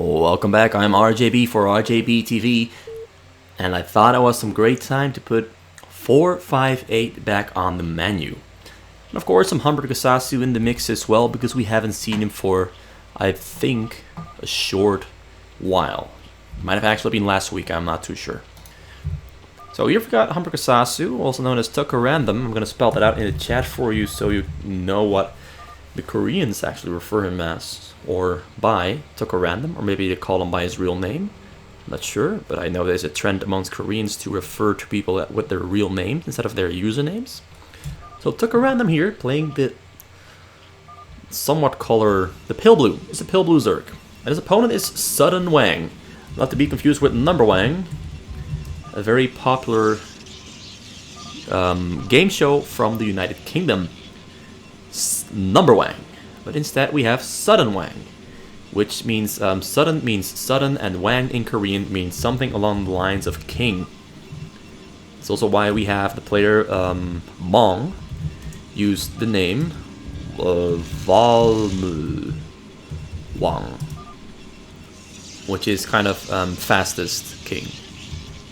Welcome back, I'm RJB for RJB TV, and I thought it was some great time to put 458 back on the menu. And of course some HamburgerSasu in the mix as well, because we haven't seen him for, I think, a short while. Might have actually been last week, I'm not too sure. So you've got HamburgerSasu, also known as 뚜까랜덤. I'm going to spell that out in the chat for you so you know what the Koreans actually refer him as, or by 뚜까랜덤, or maybe they call him by his real name. I'm not sure, but I know there's a trend amongst Koreans to refer to people with their real names instead of their usernames. So 뚜까랜덤 here, playing the somewhat color, the pale blue. It's a pale blue Zerg. And his opponent is Sudden Wang, not to be confused with Number Wang, a very popular game show from the United Kingdom. Number Wang, but instead we have Sudden Wang, which means sudden means sudden, and Wang in Korean means something along the lines of king. It's also why we have the player Mong use the name Valmu Wang, which is kind of fastest king,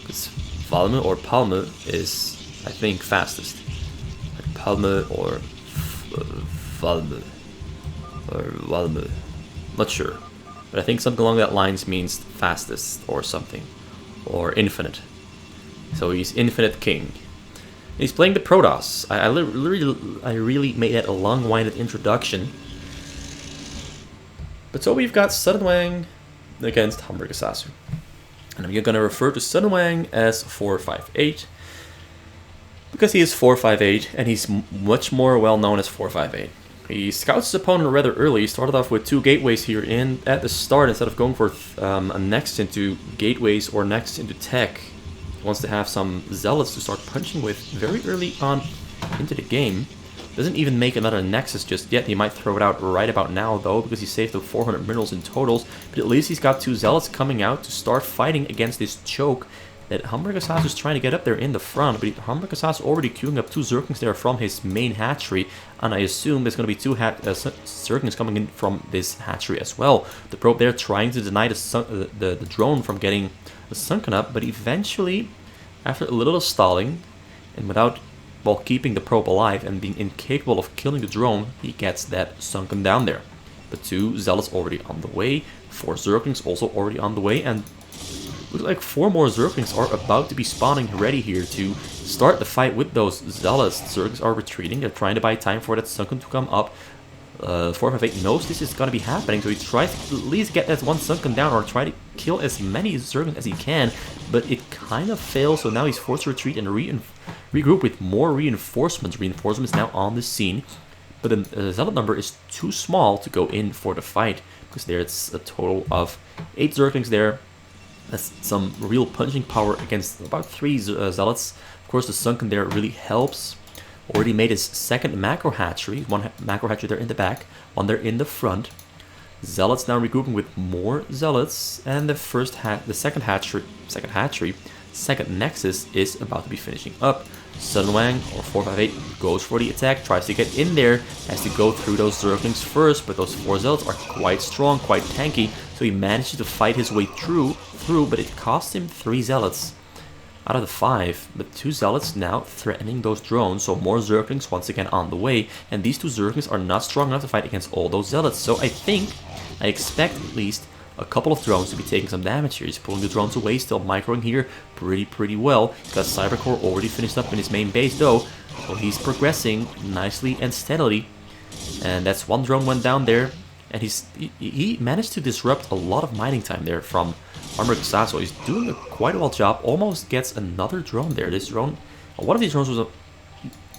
because Valmu or Palmu is, I think, fastest, like Palmu or Valmu or Valmu, not sure, but I think something along that lines means fastest or something, or infinite. So he's Infinite King. And he's playing the Protoss. I really made that a long-winded introduction. But so we've got Sudden Wang against HamburgerSasu, and I'm going to refer to Sudden Wang as 458. Because he is 458, and he's much more well known as 458. He scouts his opponent rather early. He started off with 2 gateways here at the start, instead of going for a next into gateways or next into tech. He wants to have some zealots to start punching with very early on into the game. Doesn't even make another nexus just yet. He might throw it out right about now though, because he saved up 400 minerals in totals. But at least he's got 2 zealots coming out to start fighting against this choke that HamburgerSasu is trying to get up there in the front, but HamburgerSasu already queuing up 2 Zerglings there from his main hatchery, and I assume there's going to be 2 Zerglings coming in from this hatchery as well. The probe there trying to deny the drone from getting sunken up, but eventually, after a little stalling, and while keeping the probe alive and being incapable of killing the drone, he gets that sunken down there. But 2 Zealots already on the way, 4 Zerglings also already on the way, and looks like 4 more Zerglings are about to be spawning ready here to start the fight with those Zealots. Zerglings are retreating. They're trying to buy time for that sunken to come up. 458 knows this is going to be happening, so he tries to at least get that one sunken down or try to kill as many Zerglings as he can, but it kind of fails, so now he's forced to retreat and regroup with more reinforcements. Reinforcements now on the scene, but the Zealot number is too small to go in for the fight, because there's a total of 8 Zerglings there. That's some real punching power against about 3 Zealots. Of course, the sunken there really helps. Already made his second macro hatchery. 1 macro hatchery there in the back, 1 there in the front. Zealots now regrouping with more Zealots, and the second nexus is about to be finishing up. Sudden Wang, or 458, goes for the attack, tries to get in there, has to go through those Zerglings first, but those 4 Zealots are quite strong, quite tanky, so he manages to fight his way through, but it cost him 3 Zealots out of the 5, but 2 Zealots now threatening those drones, so more Zerglings once again on the way, and these 2 Zerglings are not strong enough to fight against all those Zealots, so I expect at least a couple of drones to be taking some damage here. He's pulling the drones away, still microing here pretty well, because Cybercore already finished up in his main base though, so he's progressing nicely and steadily, and that's 1 drone went down there, and he managed to disrupt a lot of mining time there from HamburgerSasu. He's doing a quite well job, almost gets another drone there. This drone, one of these drones was a...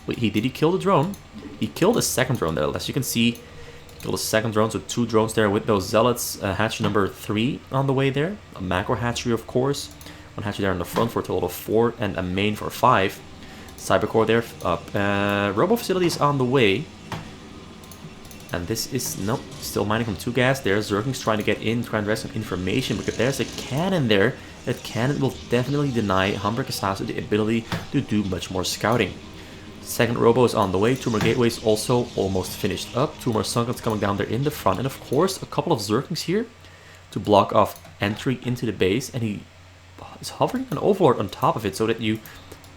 Wait, did he kill the drone? He killed a second drone there, as you can see. Killed a second drone, so 2 drones there with those Zealots. Hatchery number 3 on the way there. A macro hatchery, of course. 1 hatchery there in the front for a total of 4, and a main for 5. Cybercore there. Robo facilities on the way. And this is, nope, still mining from 2 gas there. Zerglings trying to get in, trying to get some information, because there's a cannon there. That cannon will definitely deny HamburgerSasu the ability to do much more scouting. Second robo is on the way. 2 more gateways also almost finished up. 2 more sunkens coming down there in the front. And of course, a couple of Zerglings here to block off entry into the base, and he is hovering an overlord on top of it so that you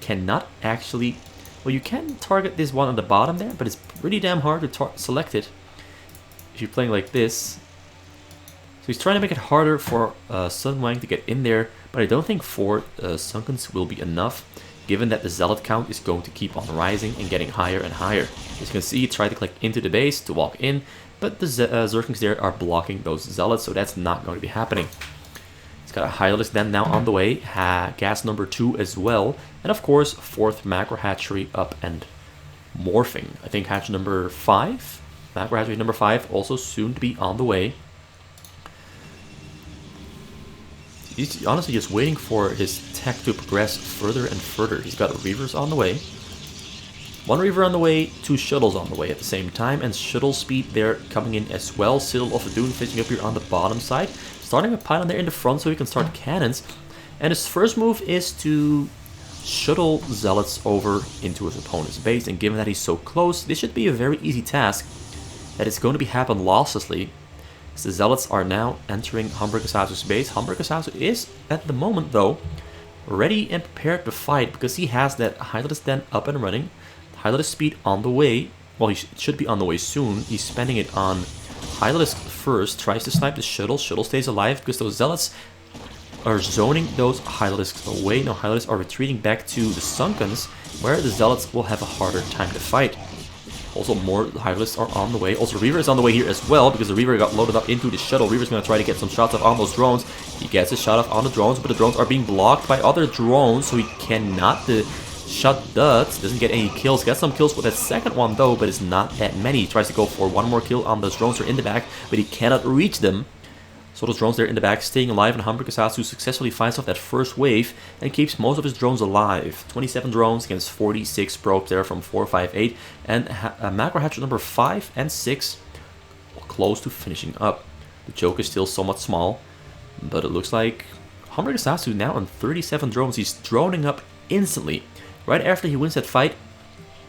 cannot actually... Well, you can target this one on the bottom there, but it's pretty damn hard to select it if you're playing like this. So he's trying to make it harder for Sun Wang to get in there, but I don't think 4 Sunkens will be enough, given that the Zealot count is going to keep on rising and getting higher and higher. As you can see, he tried to click into the base to walk in, but the Zerglings there are blocking those Zealots, so that's not going to be happening. He's got a Hydralisk Den now on the way, gas number 2 as well, and of course 4th Macro Hatchery up and morphing. I think hatch number 5, Macro Hatchery number 5, also soon to be on the way. He's honestly just waiting for his tech to progress further and further. He's got Reavers on the way. 1 Reaver on the way, 2 Shuttles on the way at the same time, and Shuttle speed there coming in as well. Citadel of the Dune finishing up here on the bottom side. Starting a pylon there in the front so he can start cannons. And his first move is to shuttle Zealots over into his opponent's base. And given that he's so close, this should be a very easy task. That is going to be happen losslessly. The Zealots are now entering HamburgerSasu's base. HamburgerSasu is, at the moment though, ready and prepared to fight because he has that Hydralisk Den up and running. Hydralisk speed on the way. Well, he should be on the way soon. He's spending it on Hydralisk first. Tries to snipe the Shuttle. Shuttle stays alive because those Zealots are zoning those Hydralisks away. Now Hydralisks are retreating back to the Sunkens, where the Zealots will have a harder time to fight. Also, more Hydralisks are on the way. Also, Reaver is on the way here as well, because the Reaver got loaded up into the Shuttle. Reaver's going to try to get some shots off on those drones. He gets a shot off on the drones, but the drones are being blocked by other drones, so he cannot... The shot doesn't get any kills. Gets some kills with that second one, though, but it's not that many. He tries to go for 1 more kill on those drones that are in the back, but he cannot reach them. So those drones there in the back staying alive, and HamburgerSasu successfully fights off that first wave and keeps most of his drones alive. 27 drones against 46 probes there from 458, and Macro Hatcher number 5 and 6 close to finishing up. The choke is still somewhat small, but it looks like HamburgerSasu now on 37 drones. He's droning up instantly. Right after he wins that fight,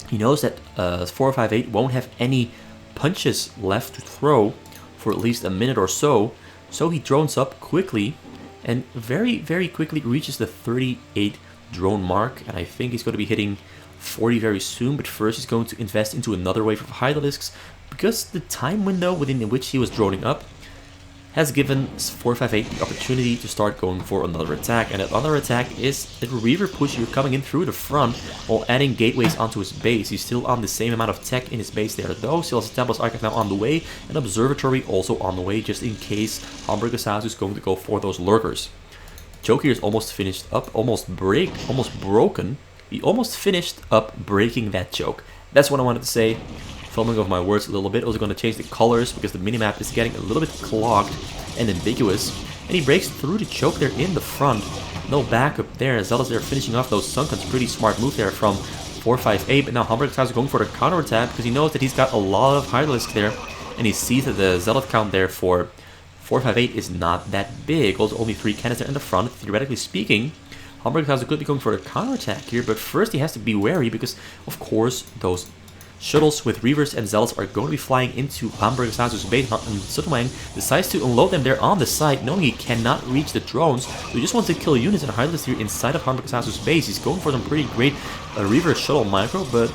he knows that 458 won't have any punches left to throw for at least a minute or so. So he drones up quickly and very, very quickly reaches the 38 drone mark. And I think he's going to be hitting 40 very soon. But first he's going to invest into another wave of Hydralisks, because the time window within which he was droning up has given 458 the opportunity to start going for another attack. And that other attack is the Reaver push here coming in through the front while adding gateways onto his base. He's still on the same amount of tech in his base there though. Still has a Tempest Archive now on the way, and Observatory also on the way, just in case HamburgerSasu is going to go for those Lurkers. Choke here is almost finished up, almost broken. He almost finished up breaking that choke. That's what I wanted to say. Filming of my words a little bit. Also going to change the colors because the minimap is getting a little bit clogged and ambiguous. And he breaks through the choke there in the front. No backup there. Zealots there finishing off those Sunkens. Pretty smart move there from 458. But now HamburgerSasu is going for the counterattack because he knows that he's got a lot of Hydralisks there. And he sees that the Zealot count there for 458 is not that big. Also only 3 cannons there in the front. Theoretically speaking, HamburgerSasu could be going for a counterattack here. But first he has to be wary because, of course, those Shuttles with Reavers and Zealots are going to be flying into HamburgerSasu's base, and Sun Wang decides to unload them there on the side, knowing he cannot reach the drones. So he just wants to kill units and Hydralisks here inside of HamburgerSasu's base. He's going for some pretty great Reaver Shuttle micro, but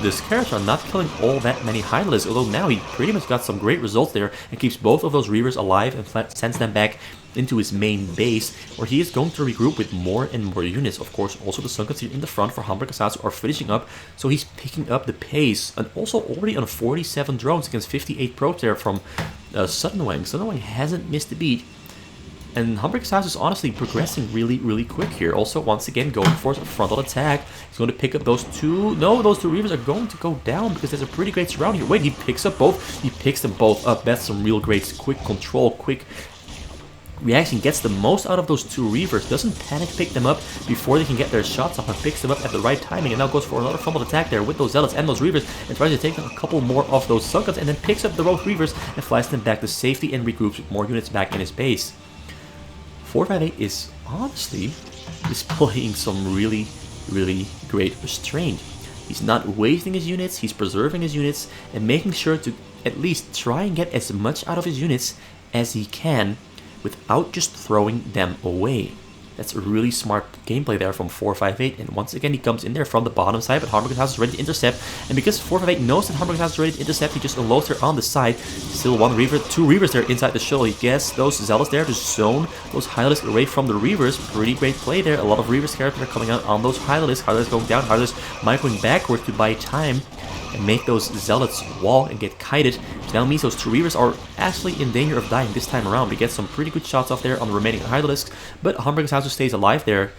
the Scarabs are not killing all that many Hydralisks, although now he pretty much got some great results there and keeps both of those Reavers alive and sends them back into his main base, where he is going to regroup with more and more units. Of course, also the Sunkens here in the front for HamburgerSasu are finishing up, so he's picking up the pace, and also already on 47 drones against 58 probes there from Sun Wang. Sun Wang hasn't missed a beat, and HamburgerSasu is honestly progressing really, really quick here. Also, once again, going for a frontal attack. He's going to pick up those two. No, those 2 Reavers are going to go down because there's a pretty great surround here. Wait, he picks up both. He picks them both up. That's some real great quick control, quick reaction. Gets the most out of those 2 Reavers. Doesn't panic pick them up before they can get their shots off, and picks them up at the right timing. And now goes for another frontal attack there with those Zealots and those Reavers, and tries to take a couple more of those Sunkens, and then picks up the rogue Reavers and flies them back to safety and regroups with more units back in his base. 458 is honestly displaying some really, really great restraint. He's not wasting his units, he's preserving his units, and making sure to at least try and get as much out of his units as he can without just throwing them away. That's a really smart gameplay there from 458, and once again he comes in there from the bottom side, but HamburgerSasu is ready to intercept, and because 458 knows that HamburgerSasu is ready to intercept, he just unloads her on the side. Still one Reaver, two Reavers there inside the shuttle. He gets those Zealots there to zone those Hydralisks away from the Reavers. Pretty great play there. A lot of Reavers characters are coming out on those Hydralisks. Hydralisks going down, Hydralisks microing backwards to buy time and make those Zealots walk and get kited. Which now means those two Reavers are actually in danger of dying this time around. We get some pretty good shots off there on the remaining Hydralisks, but HamburgerSasu stays alive there.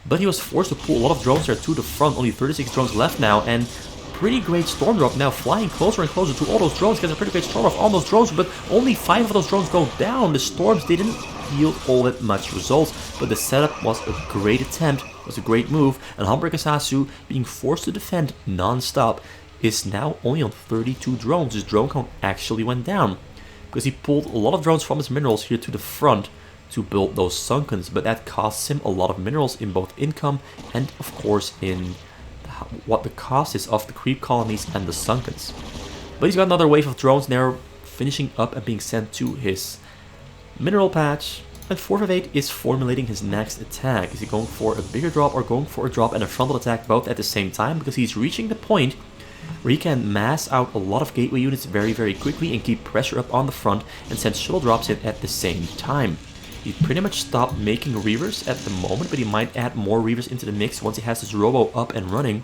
But he was forced to pull a lot of drones there to the front. Only 36 drones left now, and pretty great storm drop now, flying closer and closer to all those drones. Gets a pretty great storm off on those drones, but only 5 of those drones go down. The storms didn't yield all that much results, but the setup was a great attempt, was a great move, and HamburgerSasu, being forced to defend non-stop, is now only on 32 drones. His drone count actually went down because he pulled a lot of drones from his minerals here to the front to build those sunkens, but that costs him a lot of minerals in both income and of course in what the cost is of the creep colonies and the sunkens. But he's got another wave of drones now finishing up and being sent to his mineral patch, and 458 is formulating his next attack. Is he going for a bigger drop or going for a drop and a frontal attack both at the same time? Because he's reaching the point where he can mass out a lot of gateway units very, very quickly and keep pressure up on the front and send shuttle drops in at the same time. He pretty much stopped making Reavers at the moment, but he might add more Reavers into the mix once he has his Robo up and running.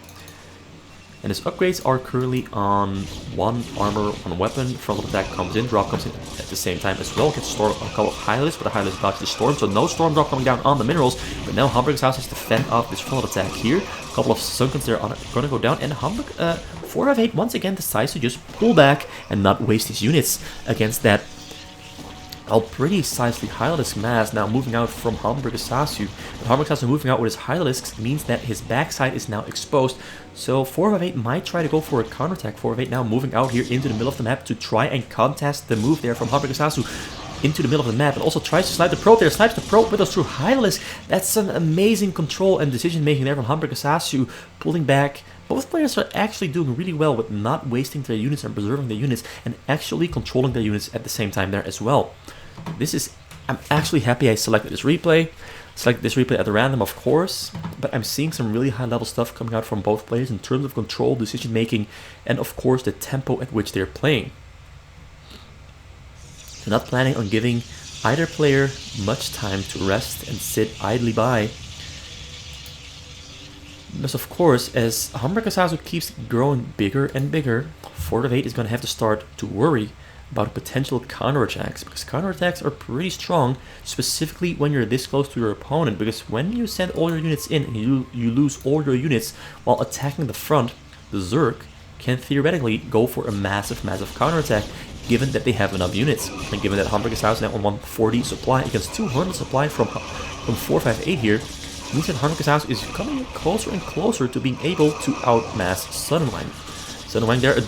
And his upgrades are currently on 1 armor, 1 weapon, frontal attack comes in, drop comes in at the same time as well. Gets storm a couple of Hydralisks, but the Hydralisks dodge the storm, so no storm drop coming down on the minerals. But now HamburgerSasu has to fend off this frontal attack here. A couple of sunkens there are going to go down, and 458 once again decides to just pull back and not waste his units against that pretty sizely Hydralisk mass now moving out from HamburgerSasu. But HamburgerSasu moving out with his Hydralisks means that his backside is now exposed. So 458 might try to go for a counterattack. 458 now moving out here into the middle of the map to try and contest the move there from HamburgerSasu into the middle of the map, and also tries to snipe the probe there. Snipes the probe with those true Hydralisks. That's some amazing control and decision making there from HamburgerSasu, pulling back. Both players are actually doing really well with not wasting their units and preserving their units and actually controlling their units at the same time there as well. I'm actually happy I selected this replay. Selected this replay at random, of course, but I'm seeing some really high level stuff coming out from both players in terms of control, decision making, and of course the tempo at which they're playing. They're not planning on giving either player much time to rest and sit idly by. Because of course, as HamburgerSasu keeps growing bigger and bigger, 458 is going to have to start to worry about potential counterattacks, because counterattacks are pretty strong, specifically when you're this close to your opponent, because when you send all your units in and you lose all your units while attacking the front, the Zerg can theoretically go for a massive counterattack, given that they have enough units, and given that HamburgerSasu is now on 140 supply against 200 supply from 458 here, means that HamburgerSasu is coming closer and closer to being able to outmass Sunwang. Sunwang there,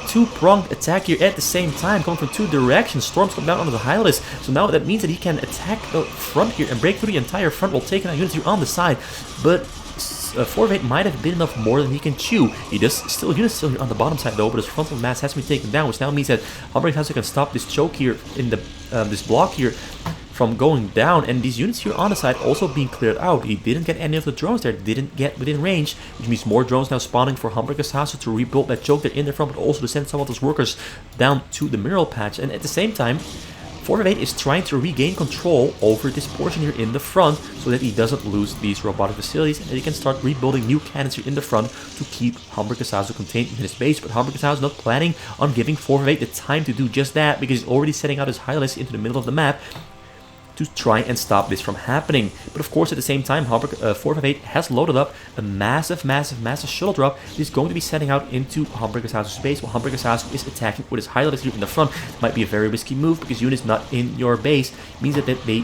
two-pronged attack here at the same time, coming from 2 directions. Storms come down onto the Hydralisk, so now that means that he can attack the front here and break through the entire front while taking out units here on the side. But 458 might have been enough more than he can chew. He does still units still here on the bottom side though, but his frontal mass has been taken down, which now means that HamburgerSasu can stop this choke here in the this block here from going down, and these units here on the side also being cleared out. He didn't get any of the drones there, didn't get within range, which means more drones now spawning for HamburgerSasu to rebuild that choke there in the front, but also to send some of those workers down to the mineral patch. And at the same time, 458 is trying to regain control over this portion here in the front so that he doesn't lose these robotic facilities, and that he can start rebuilding new cannons here in the front to keep HamburgerSasu contained in his base. But HamburgerSasu is not planning on giving 458 the time to do just that, because he's already setting out his Hydralisk into the middle of the map to try and stop this from happening. But of course, at the same time, 458 has loaded up a massive shuttle drop. He's going to be setting out into HamburgerSasu's base while HamburgerSasu is attacking with his Hydralisk here in the front. Might be a very risky move because units not in your base means that they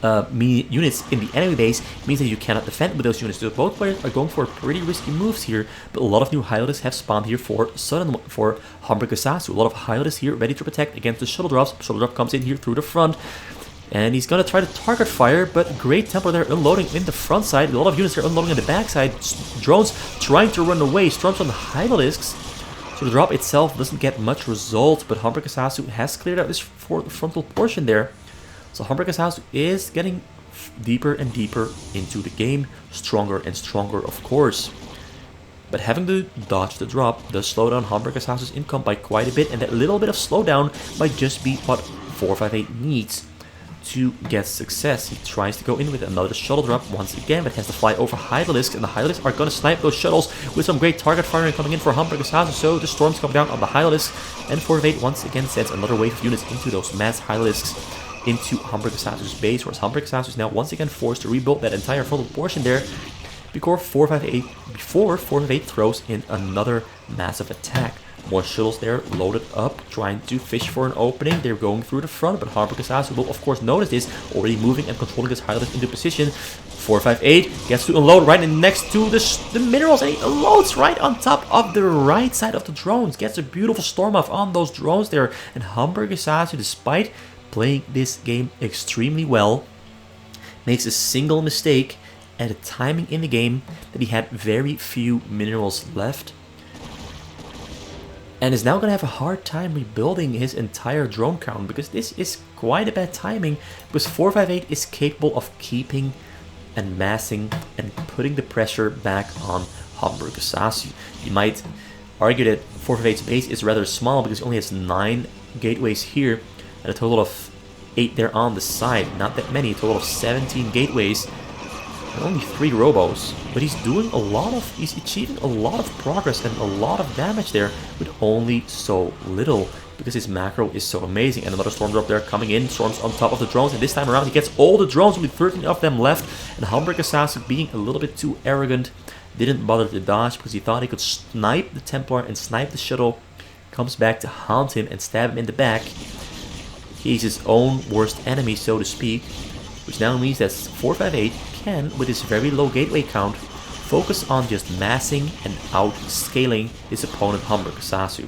units in the enemy base means that you cannot defend with those units. So both players are going for pretty risky moves here, but a lot of new Hydralisks have spawned here for HamburgerSasu. A lot of Hydralisks here ready to protect against the shuttle drops. Shuttle drop comes in here through the front, and he's going to try to target fire, but great tempo there, unloading in the front side. A lot of units are unloading on the back side. Drones trying to run away. Storms on the Hydralisks. So the drop itself doesn't get much result, but HamburgerSasu has cleared out this frontal portion there. So HamburgerSasu is getting deeper and deeper into the game, stronger and stronger of course. But having to dodge the drop does slow down HamburgerSasu's income by quite a bit, and that little bit of slowdown might just be what 458 needs to get success. He tries to go in with another shuttle drop once again, but has to fly over Hydralisks, and the Hydralisks are going to snipe those shuttles with some great target firing coming in for HamburgerSasu. So the storms come down on the Hydralisks, and 458 once again sends another wave of units into those mass Hydralisks into HamburgerSasu's base, whereas HamburgerSasu is now once again forced to rebuild that entire frontal portion there before 458 throws in another massive attack. More shuttles there loaded up, trying to fish for an opening. They're going through the front, but HamburgerSasu will of course notice this, already moving and controlling his Hydralisk into position. 458 gets to unload right next to the minerals, and he unloads right on top of the right side of the drones. Gets a beautiful storm off on those drones there, and HamburgerSasu, despite playing this game extremely well, makes a single mistake at a timing in the game that he had very few minerals left, and is now going to have a hard time rebuilding his entire drone count, because this is quite a bad timing, because 458 is capable of keeping and massing and putting the pressure back on HamburgerSasu. You might argue that 458's base is rather small because he only has 9 gateways here and a total of 8 there on the side. Not that many, a total of 17 gateways. Only 3 robos, but he's achieving a lot of progress and a lot of damage there with only so little, because his macro is so amazing. And another storm drop there coming in, storms on top of the drones, and this time around he gets all the drones, with 13 of them left, and HamburgerSasu, being a little bit too arrogant, didn't bother to dodge because he thought he could snipe the Templar and snipe the shuttle, comes back to haunt him and stab him in the back. He's his own worst enemy, so to speak, which now means that 458 can, with his very low gateway count, focus on just massing and outscaling his opponent HamburgerSasu.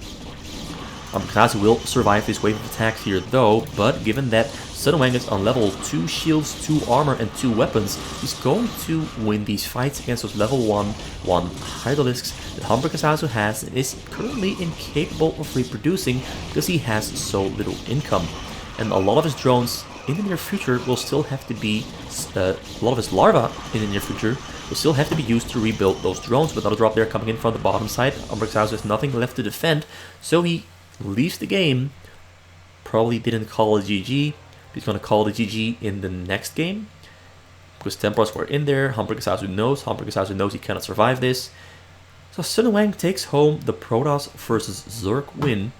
HamburgerSasu will survive this wave of attacks here though, but given that Sunwang is on level 2 shields, 2 armor and 2 weapons, he's going to win these fights against those level 1 Hydralisks that HamburgerSasu has and is currently incapable of reproducing because he has so little income. And a lot of his drones in the near future will still have to be, a lot of his larvae in the near future will still have to be used to rebuild those drones. With another drop there coming in from the bottom side, HamburgerSasu has nothing left to defend, so he leaves the game. Probably didn't call it GG. He's going to call the GG in the next game, because Templars were in there. HamburgerSasu knows he cannot survive this. So Sunwang takes home the Protoss versus Zerg win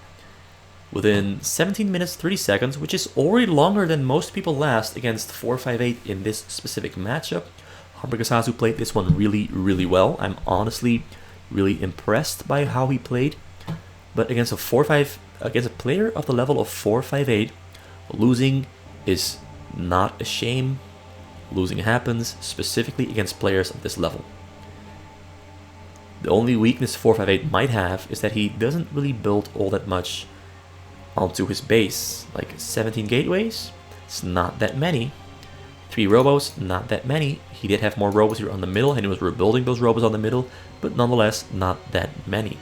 within 17 minutes 30 seconds, which is already longer than most people last against 458 in this specific matchup. HamburgerSasu played this one really, really well. I'm honestly really impressed by how he played. But against a player of the level of 458, losing is not a shame. Losing happens, specifically against players of this level. The only weakness 458 might have is that he doesn't really build all that much onto his base. Like 17 gateways, it's not that many. 3 robos, not that many. He did have more robos here on the middle, and he was rebuilding those robos on the middle, but nonetheless, not that many.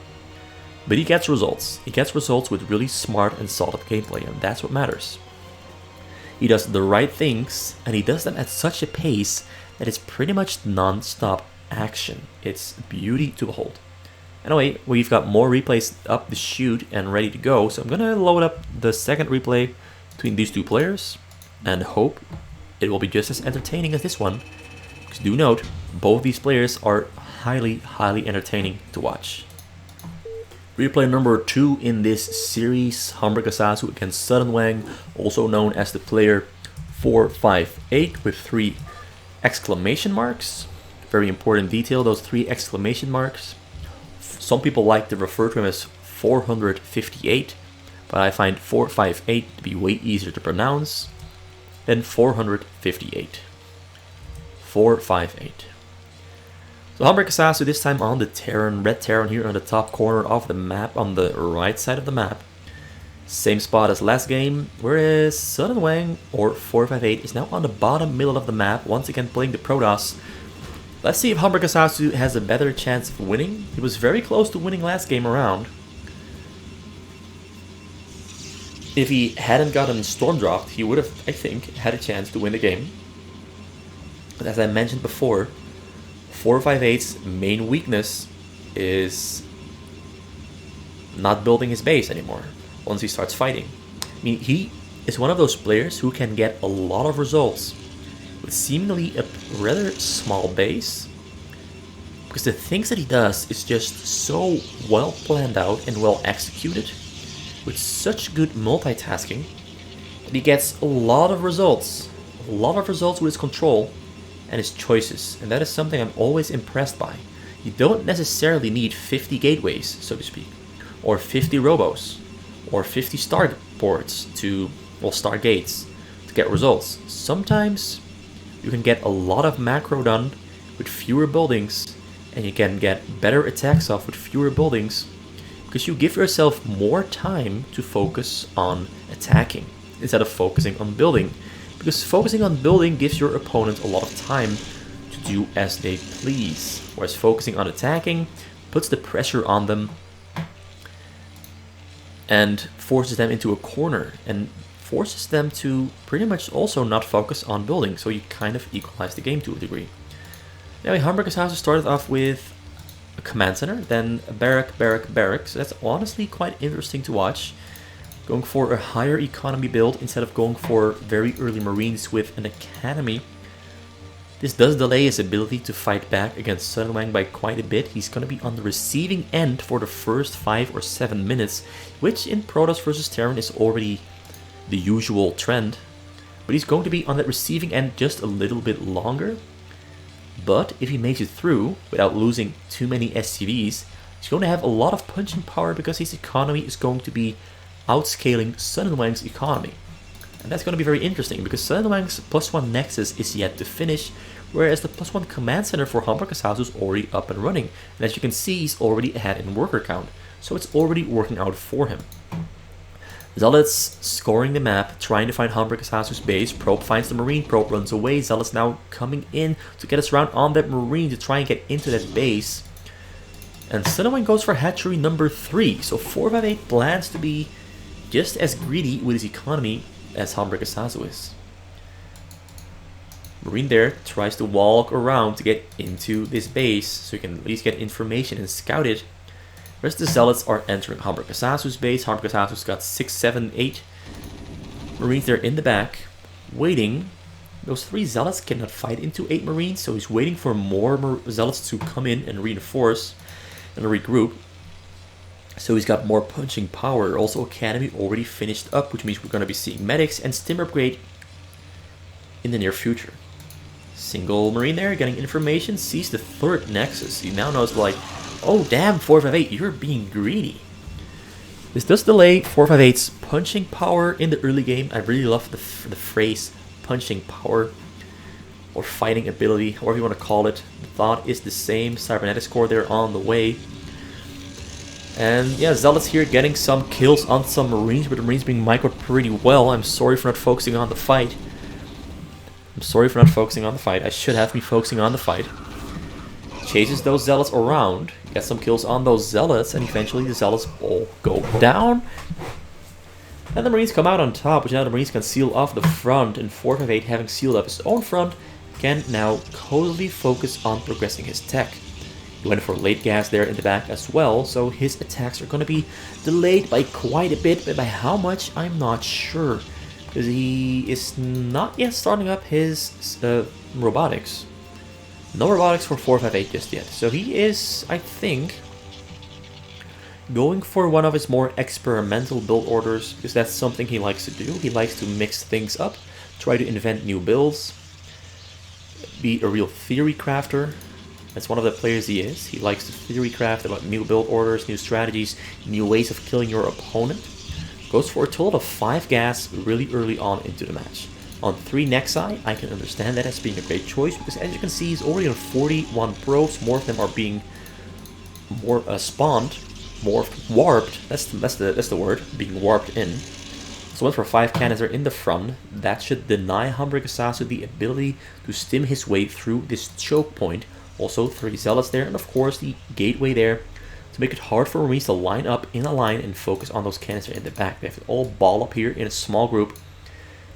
But he gets results. He gets results with really smart and solid gameplay, and that's what matters. He does the right things, and he does them at such a pace that it's pretty much non-stop action. It's beauty to behold. Anyway, we've got more replays up the chute and ready to go, so I'm gonna load up the second replay between these two players and hope it will be just as entertaining as this one. Because do note, both these players are highly, highly entertaining to watch. Replay number 2 in this series, HamburgerSasu against Sunwang, also known as the player 458 with 3 exclamation marks. Very important detail, those 3 exclamation marks. Some people like to refer to him as 458, but I find 458 to be way easier to pronounce than 458. 458. So HamburgerSasu this time on the Terran, red Terran here on the top corner of the map, on the right side of the map. Same spot as last game, whereas Sunwang, or 458, is now on the bottom middle of the map, once again playing the Protoss. Let's see if HamburgerSasu has a better chance of winning. He was very close to winning last game around. If he hadn't gotten storm dropped, he would have, I think, had a chance to win the game. But as I mentioned before, 458's main weakness is not building his base anymore once he starts fighting. I mean, he is one of those players who can get a lot of results with seemingly a rather small base, because the things that he does is just so well planned out and well executed with such good multitasking that he gets a lot of results with his control and his choices, and that is something I'm always impressed by. You don't necessarily need 50 gateways, so to speak, or 50 robos, or 50 starboards stargates to get results. Sometimes you can get a lot of macro done with fewer buildings, and you can get better attacks off with fewer buildings because you give yourself more time to focus on attacking instead of focusing on building. Because focusing on building gives your opponent a lot of time to do as they please, whereas focusing on attacking puts the pressure on them and forces them into a corner and forces them to pretty much also not focus on building, so you kind of equalize the game to a degree. Now, HamburgerSasu started off with a command center, then a barrack, so that's honestly quite interesting to watch. Going for a higher economy build instead of going for very early marines with an academy. This does delay his ability to fight back against Sun Wang by quite a bit. He's going to be on the receiving end for the first 5 or 7 minutes, which in Protoss vs Terran is already the usual trend. But he's going to be on that receiving end just a little bit longer. But if he makes it through without losing too many SCVs, he's going to have a lot of punching power because his economy is going to be outscaling Sun Wang's economy. And that's going to be very interesting because Sun Wang's +1 Nexus is yet to finish, whereas the +1 command center for HamburgerSasu is already up and running. And as you can see, he's already ahead in worker count, so it's already working out for him. Zealots scoring the map, trying to find HamburgerSasu's base. Probe finds the Marine, Probe runs away. Zealots now coming in to get us around on that Marine to try and get into that base. And Sun Wang goes for hatchery number 3, so 458 plans to be just as greedy with his economy as HamburgerSasu is. Marine there tries to walk around to get into this base so you can at least get information and scout it. Whereas the Zealots are entering HamburgerSasu's base. HamburgerSasu's got 6, 7, 8 Marines there in the back, waiting. Those 3 Zealots cannot fight into 8 Marines, so he's waiting for more Zealots to come in and reinforce and regroup. So he's got more punching power. Also, Academy already finished up, which means we're going to be seeing medics and stim upgrade in the near future. Single Marine there, getting information, sees the 3rd Nexus. He now knows, like, oh damn, 458, you're being greedy. This does delay 458's punching power in the early game. I really love the phrase punching power or fighting ability, however you want to call it. The thought is the same. Cybernetics core there on the way. And yeah, Zealots here getting some kills on some Marines, but the Marines being microed pretty well. I'm sorry for not focusing on the fight. I should have been focusing on the fight. Chases those Zealots around, gets some kills on those Zealots, and eventually the Zealots all go down. And the Marines come out on top, which now the Marines can seal off the front, and 458, having sealed up his own front, can now cozily focus on progressing his tech. He went for late gas there in the back as well, so his attacks are going to be delayed by quite a bit, but by how much, I'm not sure. Because he is not yet starting up his robotics. No robotics for 458 just yet. So he is, I think, going for one of his more experimental build orders, because that's something he likes to do. He likes to mix things up, try to invent new builds, be a real theory crafter. That's one of the players he is. He likes to theory craft about new build orders, new strategies, new ways of killing your opponent. Goes for a total of 5 gas really early on into the match. On 3 Nexi, I can understand that as being a great choice, because as you can see, he's already on 41 probes. More of them are being more spawned, more warped. That's the word, being warped in. So went for 5 cannons there in the front. That should deny HamburgerSasu the ability to stim his way through this choke point. Also 3 Zealots there, and of course the gateway there to make it hard for Marines to line up in a line and focus on those cannons in the back. They have to all ball up here in a small group,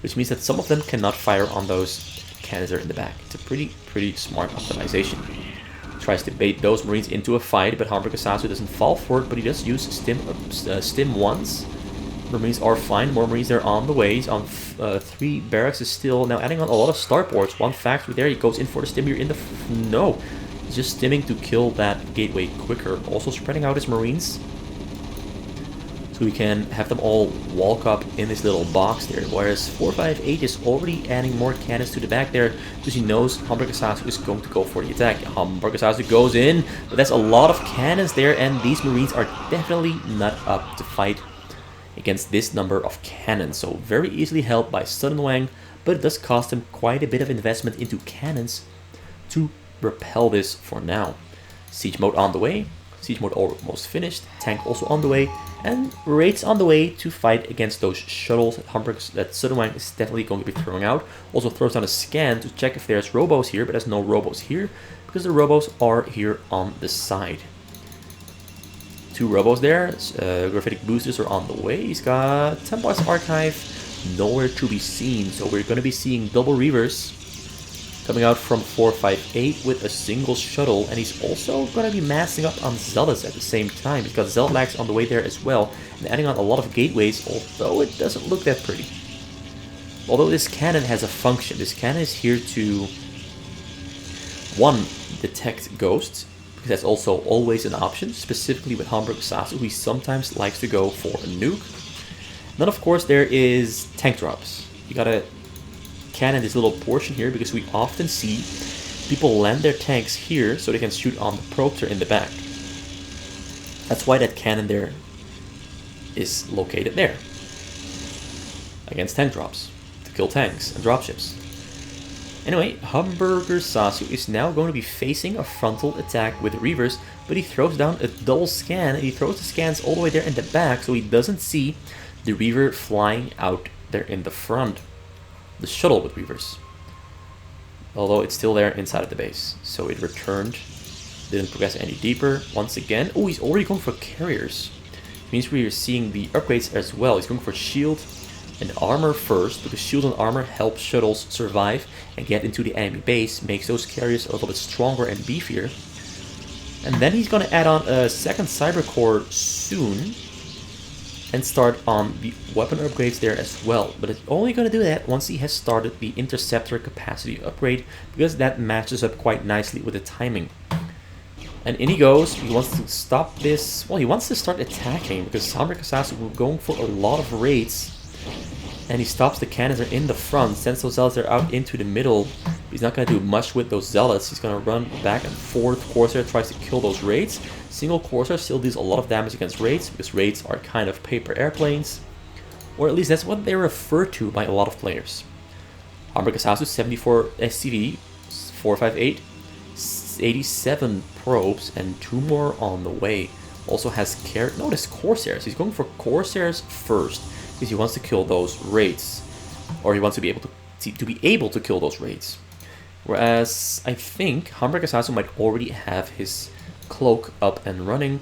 which means that some of them cannot fire on those cannons in the back. It's a pretty smart optimization. Tries to bait those Marines into a fight, but HamburgerSasu doesn't fall for it, but he does use stim once. Marines are fine, more Marines are on the way. He's on 3 barracks is still, now adding on a lot of starports. 1 factory there, he goes in for the stim here in the, no. He's just stimming to kill that gateway quicker. Also spreading out his Marines, so we can have them all walk up in this little box there. Whereas 458 is already adding more cannons to the back there, because he knows HamburgerSasu is going to go for the attack. HamburgerSasu goes in, but that's a lot of cannons there, and these Marines are definitely not up to fight against this number of cannons. So very easily held by Sun Wang, but it does cost him quite a bit of investment into cannons to repel this for now. Siege mode on the way. Siege mode almost finished. Tank also on the way. And wraiths on the way to fight against those shuttles that Sun Wang is definitely going to be throwing out. Also throws down a scan to check if there's robos here, but there's no robos here because the robos are here on the side. 2 robos there. Graphitic boosters are on the way. He's got Templar's Archive nowhere to be seen, so we're going to be seeing double Reavers coming out from 458 with a single shuttle, and he's also going to be massing up on Zealots at the same time. He's got Zealotlags on the way there as well, and adding on a lot of gateways, although it doesn't look that pretty. Although this cannon has a function. This cannon is here to 1. Detect ghosts, because that's also always an option, specifically with HamburgerSasu, who sometimes likes to go for a nuke. Then of course there is tank drops. You gotta cannon this little portion here, because we often see people land their tanks here so they can shoot on the Proxy in the back. That's why that cannon there is located there against tank drops, to kill tanks and dropships. Anyway, HamburgerSasu is now going to be facing a frontal attack with Reavers, but he throws down a double scan, and he throws the scans all the way there in the back, so he doesn't see the Reaver flying out there in the front. The shuttle with Reavers, although it's still there inside of the base, so it returned, didn't progress any deeper. Once again, oh, he's already going for carriers. It means we are seeing the upgrades as well. He's going for shield and armor first, because shield and armor help shuttles survive and get into the enemy base, makes those carriers a little bit stronger and beefier. And then he's going to add on a second cyber core soon and start on the weapon upgrades there as well. But it's only going to do that once he has started the interceptor capacity upgrade, because that matches up quite nicely with the timing. And in he goes. He wants to stop this. Well, he wants to start attacking, because HamburgerSasu will going for a lot of raids. And he stops the cannons that are in the front, sends those zealots are out into the middle. He's not going to do much with those zealots. He's going to run back and forth. Corsair tries to kill those raids. Single Corsair still deals a lot of damage against raids, because raids are kind of paper airplanes. Or at least that's what they refer to by a lot of players. HamburgerSasu 74 SCV, 458, 87 probes, and 2 more on the way. Also has notice Corsairs. He's going for Corsairs first, because he wants to kill those raids, or he wants to be able to kill those raids. Whereas I think HamburgerSasu might already have his cloak up and running,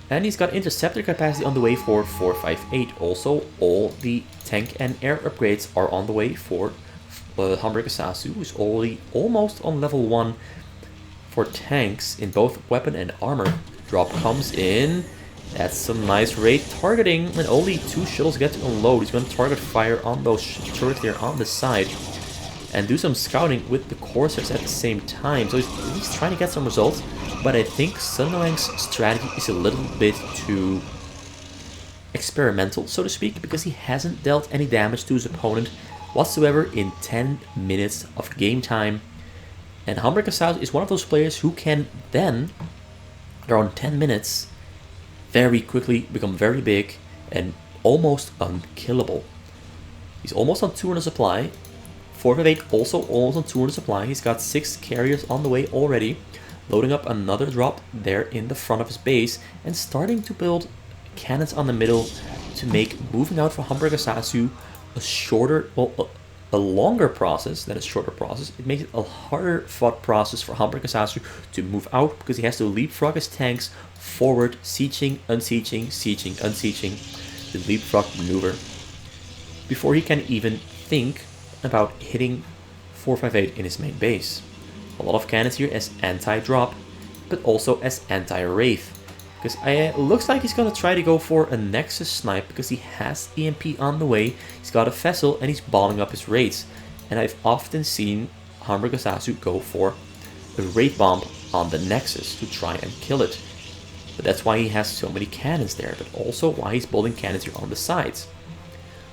and he's got interceptor capacity on the way for 458. Also, all the tank and air upgrades are on the way for HamburgerSasu, who's already almost on level 1 for tanks in both weapon and armor. Drop comes in. That's some nice raid targeting, and only 2 shuttles get to unload. He's going to target fire on those turrets there on the side and do some scouting with the Corsairs at the same time. So he's trying to get some results, but I think Sun Wang's strategy is a little bit too experimental, so to speak, because he hasn't dealt any damage to his opponent whatsoever in 10 minutes of game time. And HamburgerSasu is one of those players who can then, around 10 minutes, very quickly become very big and almost unkillable. He's almost on 200 supply. 458 also almost on 200 supply. He's got 6 carriers on the way already, loading up another drop there in the front of his base, and starting to build cannons on the middle to make moving out for HamburgerSasu a a longer process than a shorter process. It makes it a harder fought process for HamburgerSasu to move out because he has to leapfrog his tanks forward, sieging, unsieging, sieging, unsieging, the leapfrog maneuver, before he can even think about hitting 458 in his main base. A lot of cannons here as anti-drop, but also as anti-wraith. Because it looks like he's going to try to go for a Nexus snipe because he has EMP on the way, he's got a vessel, and he's balling up his wraiths. And I've often seen HamburgerSasu go for a wraith bomb on the Nexus to try and kill it. But that's why he has so many cannons there, but also why he's building cannons here on the sides.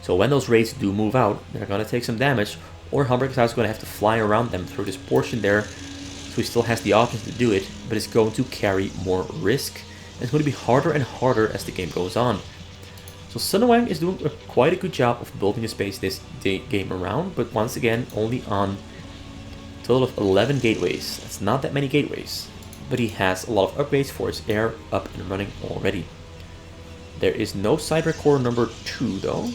So when those wraiths do move out, they're going to take some damage, or HamburgerSasu is going to have to fly around them through this portion there. So he still has the option to do it, but it's going to carry more risk. It's going to be harder and harder as the game goes on. So Sunwang is doing quite a good job of building his base this game around, but once again only on a total of 11 gateways. That's not that many gateways, but he has a lot of upgrades for his air up and running already. There is no cyber core number 2 though,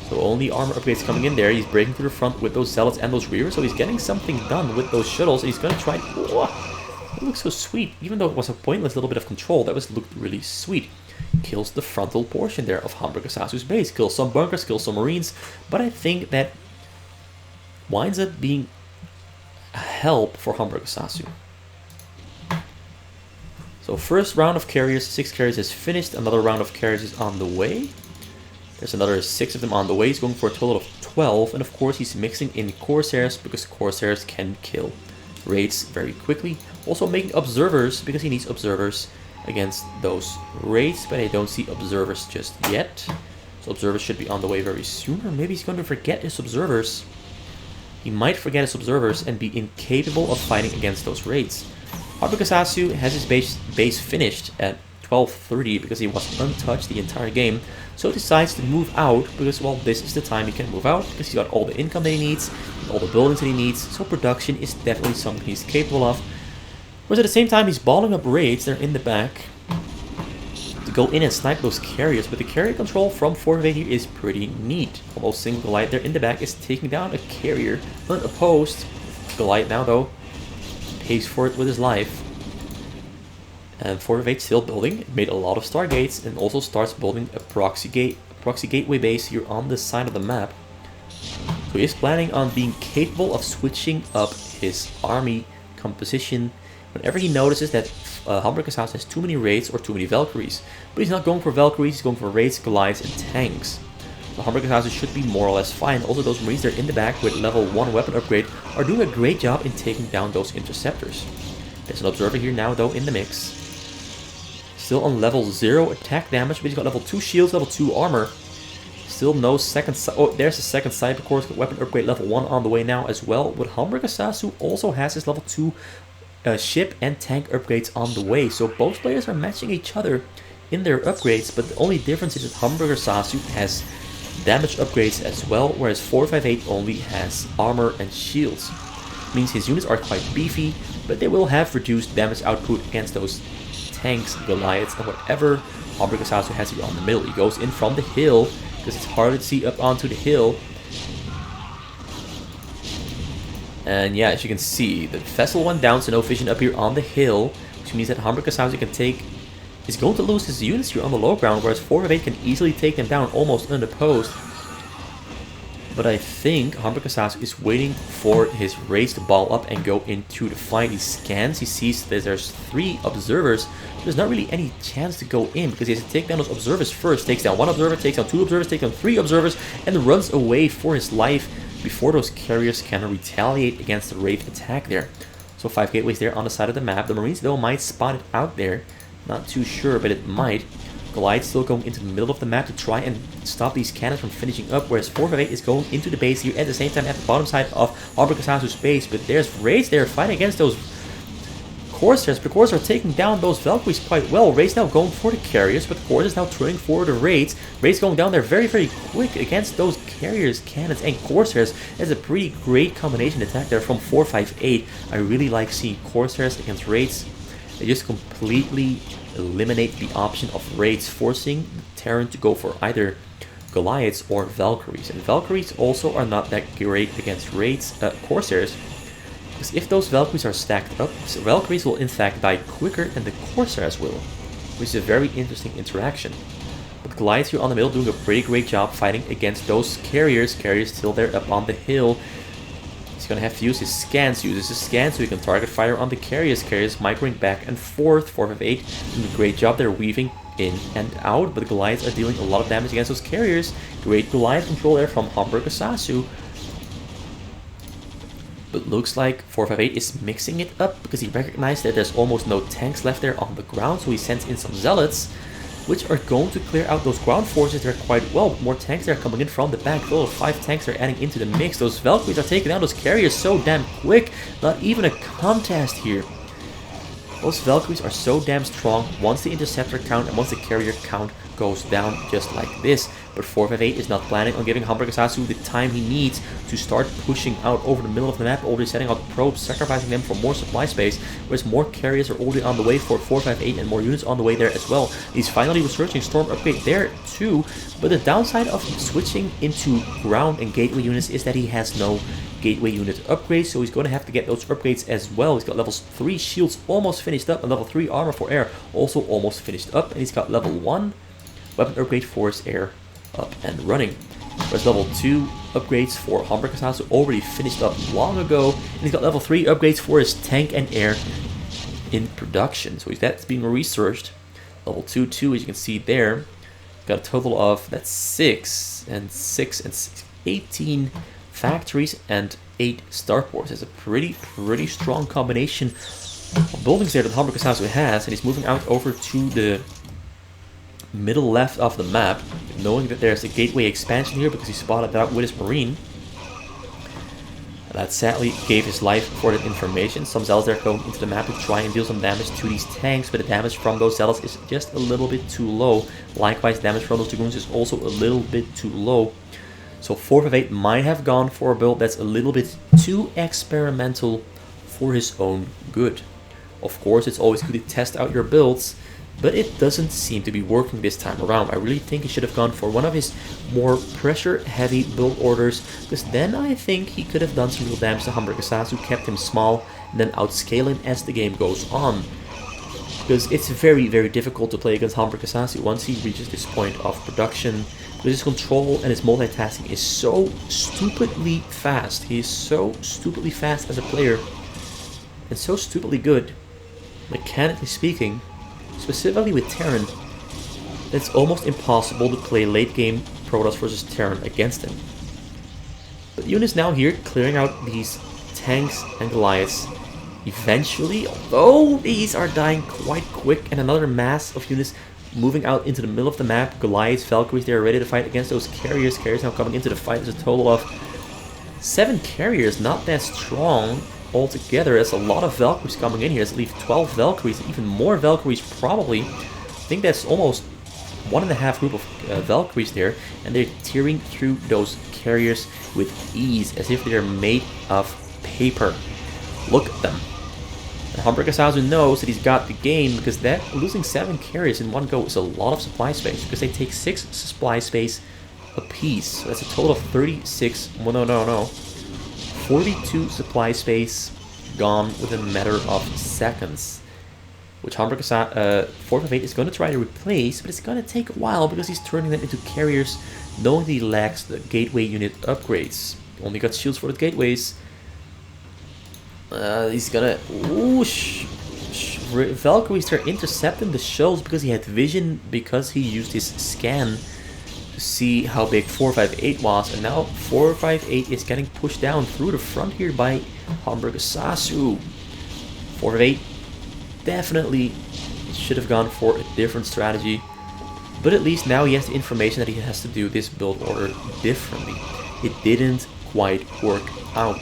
so only armor upgrades coming in there. He's breaking through the front with those zealots and those reavers, so he's getting something done with those shuttles. He's going to try. It looks so sweet, even though it was a pointless little bit of control. That looked really sweet. Kills the frontal portion there of HamburgerSasu's base. Kills some bunkers, kills some marines. But I think that winds up being a help for HamburgerSasu. So first round of carriers, 6 carriers is finished. Another round of carriers is on the way. There's another 6 of them on the way. He's going for a total of 12. And of course he's mixing in Corsairs because Corsairs can kill wraiths very quickly. Also making observers because he needs observers against those wraiths, but I don't see observers just yet. So observers should be on the way very soon, or maybe he's going to forget his observers. He might forget his observers and be incapable of fighting against those wraiths. HamburgerSasu has his base finished at 12:30 because he was untouched the entire game, so decides to move out because, well, this is the time he can move out because he's got all the income that he needs, all the buildings that he needs, so production is definitely something he's capable of. Whereas at the same time he's balling up raids, they're in the back to go in and snipe those carriers, but the carrier control from 458 here is pretty neat. Almost single Goliath there in the back is taking down a carrier unopposed. Goliath now though pays for it with his life. And 458 still building, made a lot of stargates, and also starts building a proxy gateway base here on the side of the map. So he is planning on being capable of switching up his army composition whenever he notices that HamburgerSasu has too many raids or too many Valkyries. But he's not going for Valkyries, he's going for raids, Goliaths, and tanks. So HamburgerSasu should be more or less fine. Also those marines that are in the back with level 1 weapon upgrade are doing a great job in taking down those interceptors. There's an observer here now though in the mix. Still on level 0 attack damage, but he's got level 2 shields, level 2 armor. Still no second... Oh, there's a second cyber core weapon upgrade, level 1 on the way now as well. But HamburgerSasu also has his level 2 ship and tank upgrades on the way. So both players are matching each other in their upgrades, but the only difference is that HamburgerSasu has damage upgrades as well, whereas 458 only has armor and shields. Means his units are quite beefy, but they will have reduced damage output against those tanks, Goliaths, and whatever HamburgerSasu has here on the middle. He goes in from the hill because it's harder to see up onto the hill. And yeah, as you can see, the vessel went down, so no vision up here on the hill, which means that HamburgerSasu is going to lose his units here on the low ground, whereas 458 can easily take them down almost unopposed. But I think HamburgerSasu is waiting for his raids to ball up and go into the fight. He scans, he sees that there's 3 observers. There's not really any chance to go in because he has to take down those observers first. Takes down 1 observer, takes down 2 observers, takes down 3 observers, and runs away for his life before those carriers can retaliate against the wraith attack there. So 5 gateways there on the side of the map. The marines though might spot it out there. Not too sure, but it might. Goliath still going into the middle of the map to try and stop these cannons from finishing up, whereas 458 is going into the base here at the same time at the bottom side of HamburgerSasu's base. But there's raids there fighting against those Corsairs, but Corsairs are taking down those Valkyries quite well. Raids now going for the carriers, but Corsairs now turning for the raids. Raids going down there very, very quick against those carriers, cannons, and Corsairs. That's a pretty great combination attack there from 458. I really like seeing Corsairs against raids. They just completely eliminate the option of raids, forcing Terran to go for either Goliaths or Valkyries. And Valkyries also are not that great against wraiths, Corsairs, because if those Valkyries are stacked up, Valkyries will in fact die quicker than the Corsairs will, which is a very interesting interaction. But Goliath here on the middle doing a pretty great job fighting against those carriers. Carriers still there up on the hill. He's going to have to use his scans. Uses his scans so he can target fire on the carriers. Carriers migrating back and forth. 458 doing a great job there weaving in and out. But the Goliaths are dealing a lot of damage against those carriers. Great Goliath control there from HamburgerSasu. But looks like 458 is mixing it up because he recognized that there's almost no tanks left there on the ground. So he sends in some zealots, which are going to clear out those ground forces there quite well. More tanks are coming in from the back. Total of 5 tanks are adding into the mix. Those Valkyries are taking down those carriers so damn quick. Not even a contest here. Those Valkyries are so damn strong once the interceptor count and once the carrier count goes down just like this. But 458 is not planning on giving HamburgerSasu the time he needs to start pushing out over the middle of the map, already setting out probes, sacrificing them for more supply space, whereas more carriers are already on the way for 458 and more units on the way there as well. He's finally researching Storm upgrade there too, but the downside of switching into ground and gateway units is that he has no gateway unit upgrades, so he's going to have to get those upgrades as well. He's got level 3 shields almost finished up and level 3 armor for air also almost finished up, and he's got level 1 weapon upgrade for his air up and running. Whereas level 2 upgrades for HamburgerSasu already finished up long ago, and he's got level 3 upgrades for his tank and air in production. So that's being researched. Level 2 too, as you can see there. Got a total of, that's 6 and 18 factories and 8 starports. It's a pretty strong combination of buildings there that HamburgerSasu has, and he's moving out over to the middle left of the map, knowing that there's a gateway expansion here because he spotted that out with his marine. That sadly gave his life for that information. Some zealots there going into the map to try and deal some damage to these tanks, but the damage from those zealots is just a little bit too low. Likewise, damage from those dragoons is also a little bit too low. So 458 might have gone for a build that's a little bit too experimental for his own good. Of course, it's always good to test out your builds, but it doesn't seem to be working this time around. I really think he should have gone for one of his more pressure-heavy build orders, because then I think he could have done some real damage to HamburgerSasu, kept him small, and then outscale him as the game goes on. Because it's very difficult to play against HamburgerSasu once he reaches this point of production, because his control and his multitasking is so stupidly fast. He is so stupidly fast as a player, and so stupidly good, mechanically speaking. Specifically with Terran, it's almost impossible to play late game Protoss versus Terran against him. But units now here clearing out these tanks and Goliaths eventually, although these are dying quite quick, and another mass of units moving out into the middle of the map. Goliaths, Valkyries, they're ready to fight against those carriers. Carriers now coming into the fight. There's a total of 7 carriers, not that strong altogether. There's a lot of Valkyries coming in here. Let's leave 12 Valkyries, even more Valkyries probably. I think that's almost 1.5 group of Valkyries there, and they're tearing through those carriers with ease, as if they're made of paper. Look at them. And HamburgerSasu knows that he's got the game, because that losing 7 carriers in one go is a lot of supply space, because they take 6 supply space a piece. So that's a total of 36. Well, no. 42 supply space gone within a matter of seconds, which HamburgerSasu 458 is going to try to replace, but it's going to take a while because he's turning them into carriers, knowing that he lacks the gateway unit upgrades. Only got shields for the gateways. He's gonna Valkyries are intercepting the shells because he had vision, because he used his scan to see how big 458 was, and now 458 is getting pushed down through the front here by HamburgerSasu. 458 definitely should have gone for a different strategy, but at least now he has the information that he has to do this build order differently. It didn't quite work out.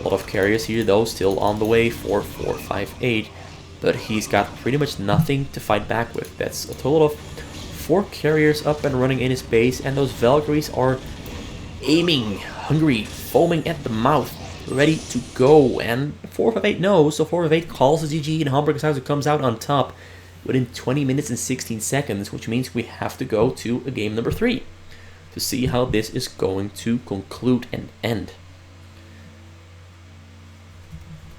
A lot of carriers here though, still on the way for 458, but he's got pretty much nothing to fight back with. That's a total of 4 carriers up and running in his base, and those Valkyries are aiming, hungry, foaming at the mouth, ready to go. And 458 knows, so 458 calls the GG, and HamburgerSasu comes out on top within 20 minutes and 16 seconds, which means we have to go to a game number 3. to see how this is going to conclude and end.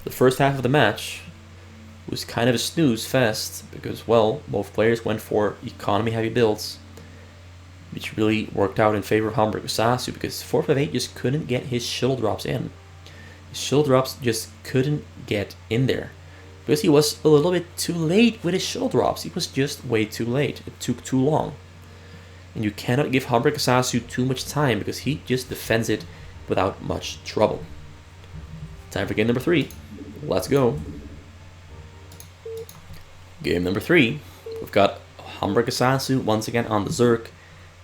The first half of the match was kind of a snooze fest because, well, both players went for economy heavy builds, which really worked out in favor of HamburgerSasu because 458 just couldn't get his shuttle drops in. His shuttle drops just couldn't get in there because he was a little bit too late with his shuttle drops. He was just way too late. It took too long. And you cannot give HamburgerSasu too much time because he just defends it without much trouble. Time for game number 3. Let's go. Game number 3. We've got HamburgerSasu once again on the Zerg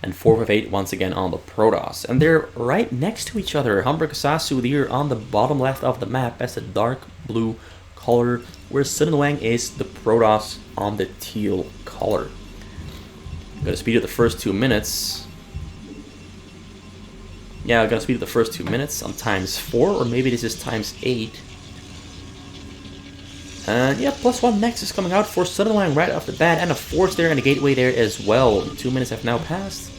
and 458 once again on the Protoss. And they're right next to each other. HamburgerSasu here on the bottom left of the map as a dark blue color, where Sun Wang is the Protoss on the teal color. I'm gonna speed up the first 2 minutes. Yeah, I'm gonna speed up the first 2 minutes on ×4, or maybe this is ×8. Yeah, +1 Nexus coming out for Sun Wang right off the bat, and a Force there and a Gateway there as well. 2 minutes have now passed.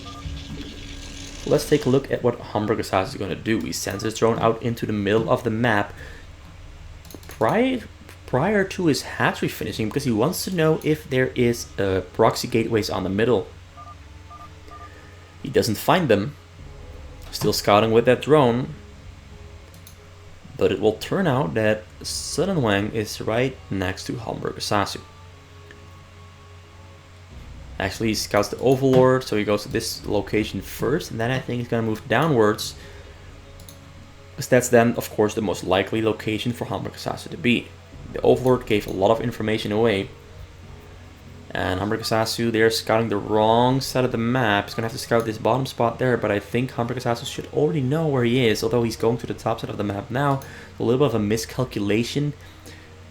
So let's take a look at what HamburgerSasu is gonna do. He sends his drone out into the middle of the map prior to his hatchery finishing, because he wants to know if there is proxy gateways on the middle. He doesn't find them. Still scouting with that drone. But it will turn out that Sun Wang is right next to HamburgerSasu. Actually, he scouts the Overlord, so he goes to this location first, and then I think he's going to move downwards, because that's then, of course, the most likely location for HamburgerSasu to be. The Overlord gave a lot of information away, and HamburgerSasu, they're scouting the wrong side of the map. He's going to have to scout this bottom spot there, but I think HamburgerSasu should already know where he is, although he's going to the top side of the map now. A little bit of a miscalculation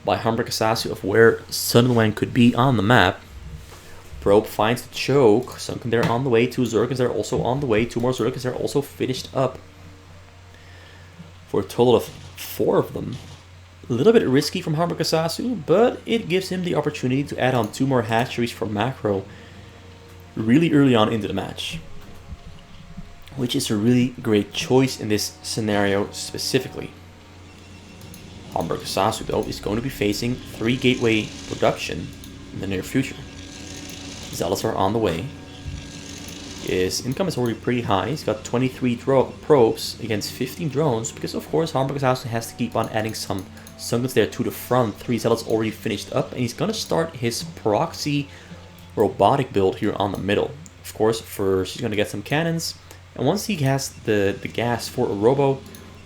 by HamburgerSasu of where Sun Wang could be on the map. Probe finds the choke. Sunken there on the way. 2 Zergans are also on the way. 2 more Zergans are also finished up, for a total of 4 of them. A little bit risky from HamburgerSasu, but it gives him the opportunity to add on 2 more hatcheries for macro really early on into the match, which is a really great choice in this scenario specifically. HamburgerSasu, though, is going to be facing 3 gateway production in the near future. Zealots are on the way. His income is already pretty high. He's got 23 probes against 15 drones, because of course HamburgerSasu has to keep on adding some Sunkens there to the front. 3 Zealots already finished up, and he's gonna start his Proxy robotic build here on the middle. Of course, first he's gonna get some cannons, and once he has the gas for a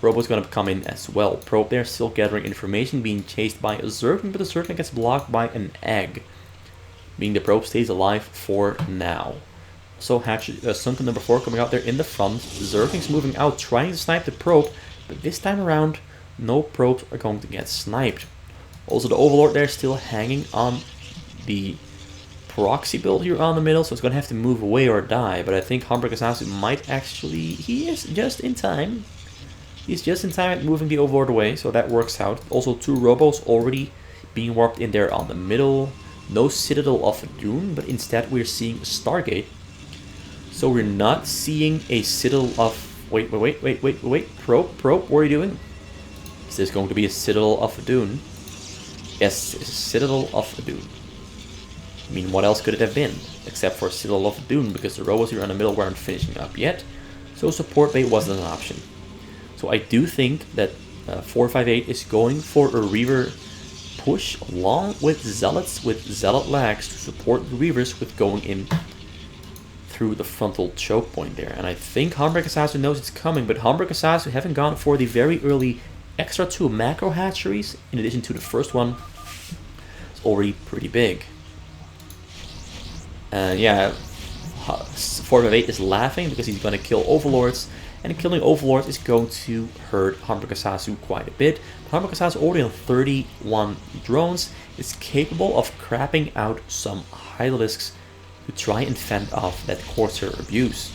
Robo's gonna come in as well. Probe there, still gathering information, being chased by a Zergling, but the Zergling gets blocked by an egg, meaning the probe stays alive for now. So Sunken number 4 coming out there in the front. Zergling's moving out, trying to snipe the probe, but this time around, no probes are going to get sniped. Also, the Overlord there still hanging on the Proxy build here on the middle, so it's going to have to move away or die. But I think HamburgerSasu might actually... He is just in time. He's just in time at moving the Overlord away, so that works out. Also, 2 Robos already being warped in there on the middle. No Citadel of Dune, but instead we're seeing a Stargate. So we're not seeing a Citadel of... Wait. Probe, what are you doing? Is this going to be a Citadel of Dune? Yes, it's a Citadel of Dune. I mean, what else could it have been? Except for Citadel of Dune, because the robots here in the middle weren't finishing up yet. So support bay wasn't an option. So I do think that 458 is going for a Reaver push along with Zealots with Zealot lags to support the Reavers with going in through the frontal choke point there. And I think HamburgerSasu knows it's coming, but HamburgerSasu haven't gone for the very early extra 2 macro hatcheries in addition to the first one. It's already pretty big. And yeah, 458 is laughing because he's going to kill Overlords, and killing Overlords is going to hurt HamburgerSasu quite a bit. HamburgerSasu already on 31 drones is capable of crapping out some Hydralisks to try and fend off that Corsair abuse.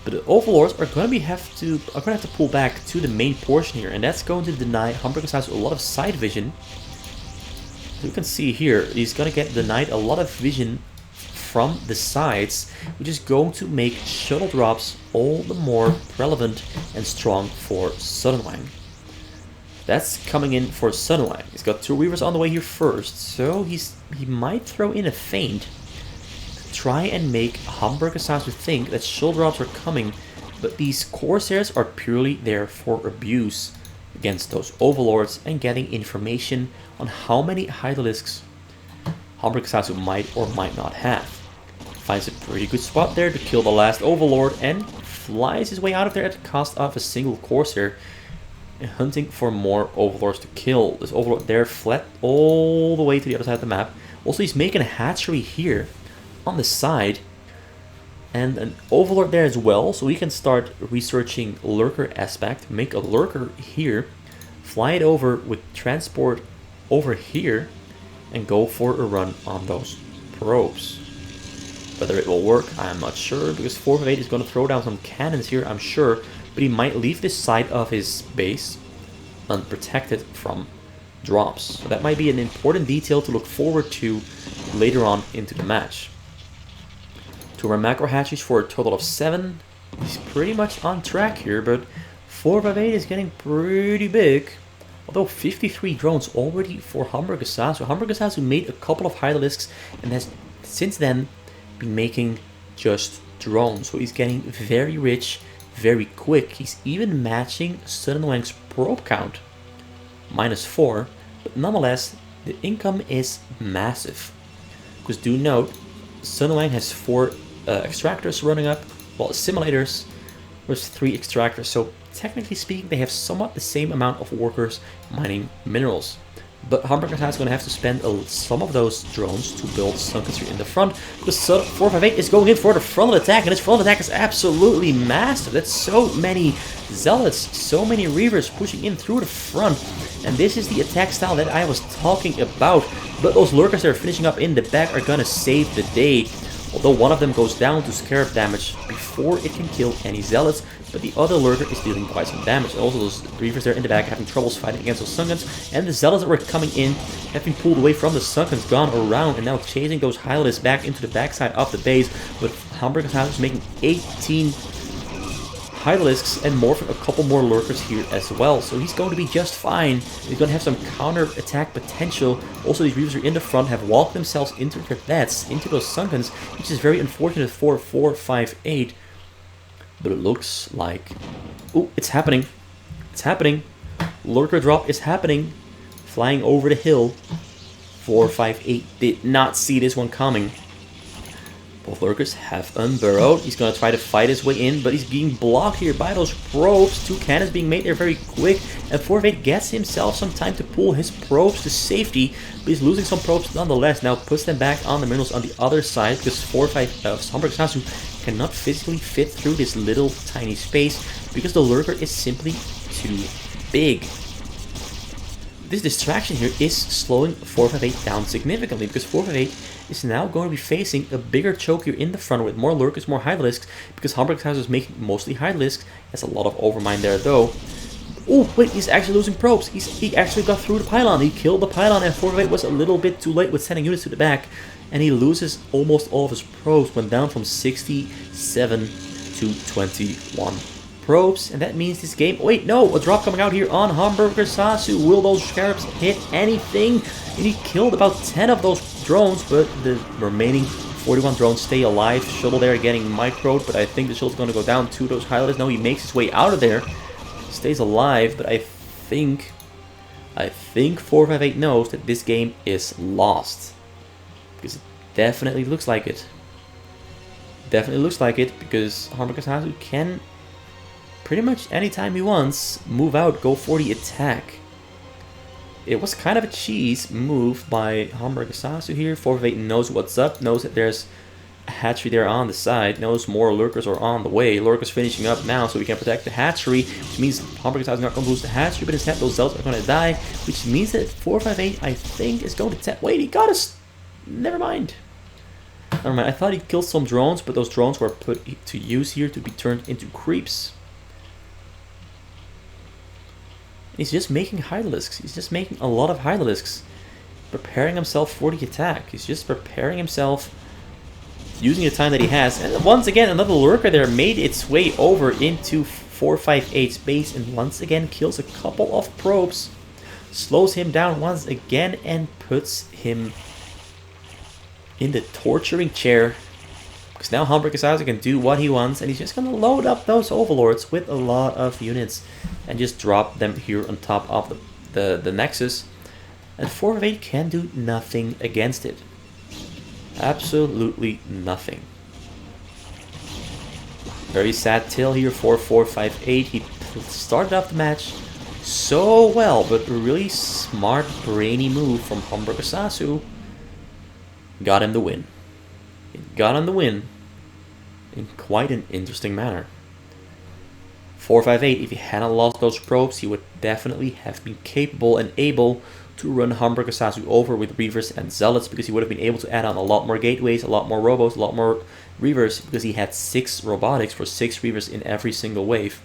But the Overlords are going to have to pull back to the main portion here, and that's going to deny HamburgerSasu a lot of side vision. As you can see here, he's going to get denied a lot of vision from the sides, which is going to make shuttle drops all the more relevant and strong for Sunwang. That's coming in for Sunwang. He's got 2 Reavers on the way here first, so he might throw in a feint to try and make HamburgerSasu think that shuttle drops are coming, but these Corsairs are purely there for abuse against those Overlords and getting information on how many Hydralisks HamburgerSasu might or might not have. Finds a pretty good spot there to kill the last Overlord and flies his way out of there at the cost of a single Corsair, hunting for more Overlords to kill. This Overlord there fled all the way to the other side of the map. Also, he's making a hatchery here on the side and an Overlord there as well, so we can start researching Lurker aspect, make a Lurker here, fly it over with transport over here, and go for a run on those probes. Whether it will work, I'm not sure, because 458 is going to throw down some cannons here, I'm sure, but he might leave this side of his base unprotected from drops. So that might be an important detail to look forward to later on into the match. 2 more macro hatcheries for a total of 7. He's pretty much on track here, but 458 is getting pretty big. Although 53 drones already for HamburgerSasu. HamburgerSasu made a couple of Hydralisks and has since then been making just drones. So he's getting very rich very quick. He's even matching Sunwang's probe count. -4. But nonetheless, the income is massive. Because do note, Sunwang has 4 extractors running up, while simulators was 3 extractors. So technically speaking, they have somewhat the same amount of workers mining minerals. But HamburgerSasu is going to have to spend some of those drones to build Sunken in the front, because 458 is going in for the frontal attack, and his frontal attack is absolutely massive. That's so many Zealots, so many Reavers pushing in through the front, and this is the attack style that I was talking about. But those Lurkers that are finishing up in the back are going to save the day. Although one of them goes down to scarab damage before it can kill any Zealots, but the other Lurker is dealing quite some damage. And also those Reavers there in the back having troubles fighting against those Sunkens, and the Zealots that were coming in have been pulled away from the Sunkens, gone around, and now chasing those Hydralisks back into the backside of the base. But HamburgerSasu is making 18 Hydralisks and morphing a couple more Lurkers here as well. So he's going to be just fine. He's going to have some counter attack potential. Also, these Reavers are in the front, have walked themselves into their beds, into those Sunkens, which is very unfortunate for 458. But it looks like... Oh, it's happening. It's happening. Lurker drop is happening. Flying over the hill. 458 did not see this one coming. Both Lurkers have unburrowed. He's going to try to fight his way in, but he's being blocked here by those probes. 2 cannons being made there very quick, and 458 gets himself some time to pull his probes to safety, but he's losing some probes nonetheless. Now puts them back on the minerals on the other side, because HamburgerSasu cannot physically fit through this little tiny space, because the Lurker is simply too big. This distraction here is slowing 458 down significantly, because 458 is now going to be facing a bigger choke here in the front with more Lurkers, more Hydralisks, because HamburgerSasu is making mostly Hydralisks. Has a lot of overmine there though. Oh wait, he's actually losing probes. He actually got through the pylon. He killed the pylon, and 458 was a little bit too late with sending units to the back, and he loses almost all of his probes. Went down from 67 to 21 probes, and that means this game... Wait, no! A drop coming out here on HamburgerSasu. Will those scarabs hit anything? And he killed about 10 of those drones, but the remaining 41 drones stay alive. Shuttle there getting microed, but I think the shuttle's going to go down to those Hydralisks. Now he makes his way out of there. Stays alive, but I think 458 knows that this game is lost. Because it definitely looks like it. Definitely looks like it, because HamburgerSasu can... pretty much anytime he wants, move out, go for the attack. It was kind of a cheese move by HamburgerSasu here. 458 knows what's up, knows that there's a hatchery there on the side, knows more Lurkers are on the way. Lurkers finishing up now so we can protect the hatchery, which means HamburgerSasu is not going to lose the hatchery, but instead those Zealots are going to die, which means that 458, I think, is going to... Wait, he got us! Never mind. Never mind, I thought he killed some drones, but those drones were put to use here to be turned into creeps. He's just making Hydralisks. He's just making a lot of Hydralisks. Preparing himself for the attack. He's just preparing himself using the time that he has. And once again, another Lurker there made its way over into 458's base and once again kills a couple of probes. Slows him down once again and puts him in the torturing chair. Because now HamburgerSasu can do what he wants and he's just going to load up those overlords with a lot of units and just drop them here on top of the Nexus. And 458 can do nothing against it. Absolutely nothing. Very sad tale here for 458. He started off the match so well, but a really smart, brainy move from HamburgerSasu got him the win. It got him the win in quite an interesting manner. 458, if he hadn't lost those probes, he would definitely have been capable and able to run HamburgerSasu over with Reavers and Zealots, because he would have been able to add on a lot more gateways, a lot more robos, a lot more Reavers, because he had 6 robotics for 6 Reavers in every single wave.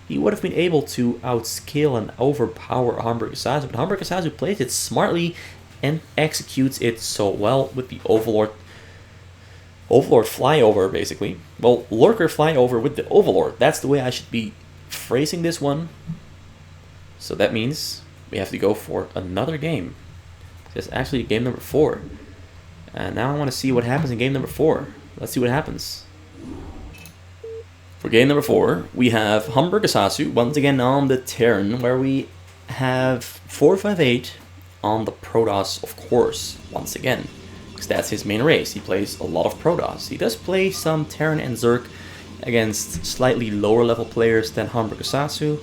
He would have been able to outscale and overpower HamburgerSasu, but HamburgerSasu plays it smartly and executes it so well with the Overlord flyover, basically. Well, Lurker flyover with the Overlord. That's the way I should be phrasing this one. So that means we have to go for another game. It's actually game number 4. And now I want to see what happens in game number 4. Let's see what happens. For game number 4, we have HamburgerSasu once again on the Terran, where we have 458 on the Protoss, of course, once again. Because that's his main race. He plays a lot of Protoss. He does play some Terran and Zerg against slightly lower level players than HamburgerSasu,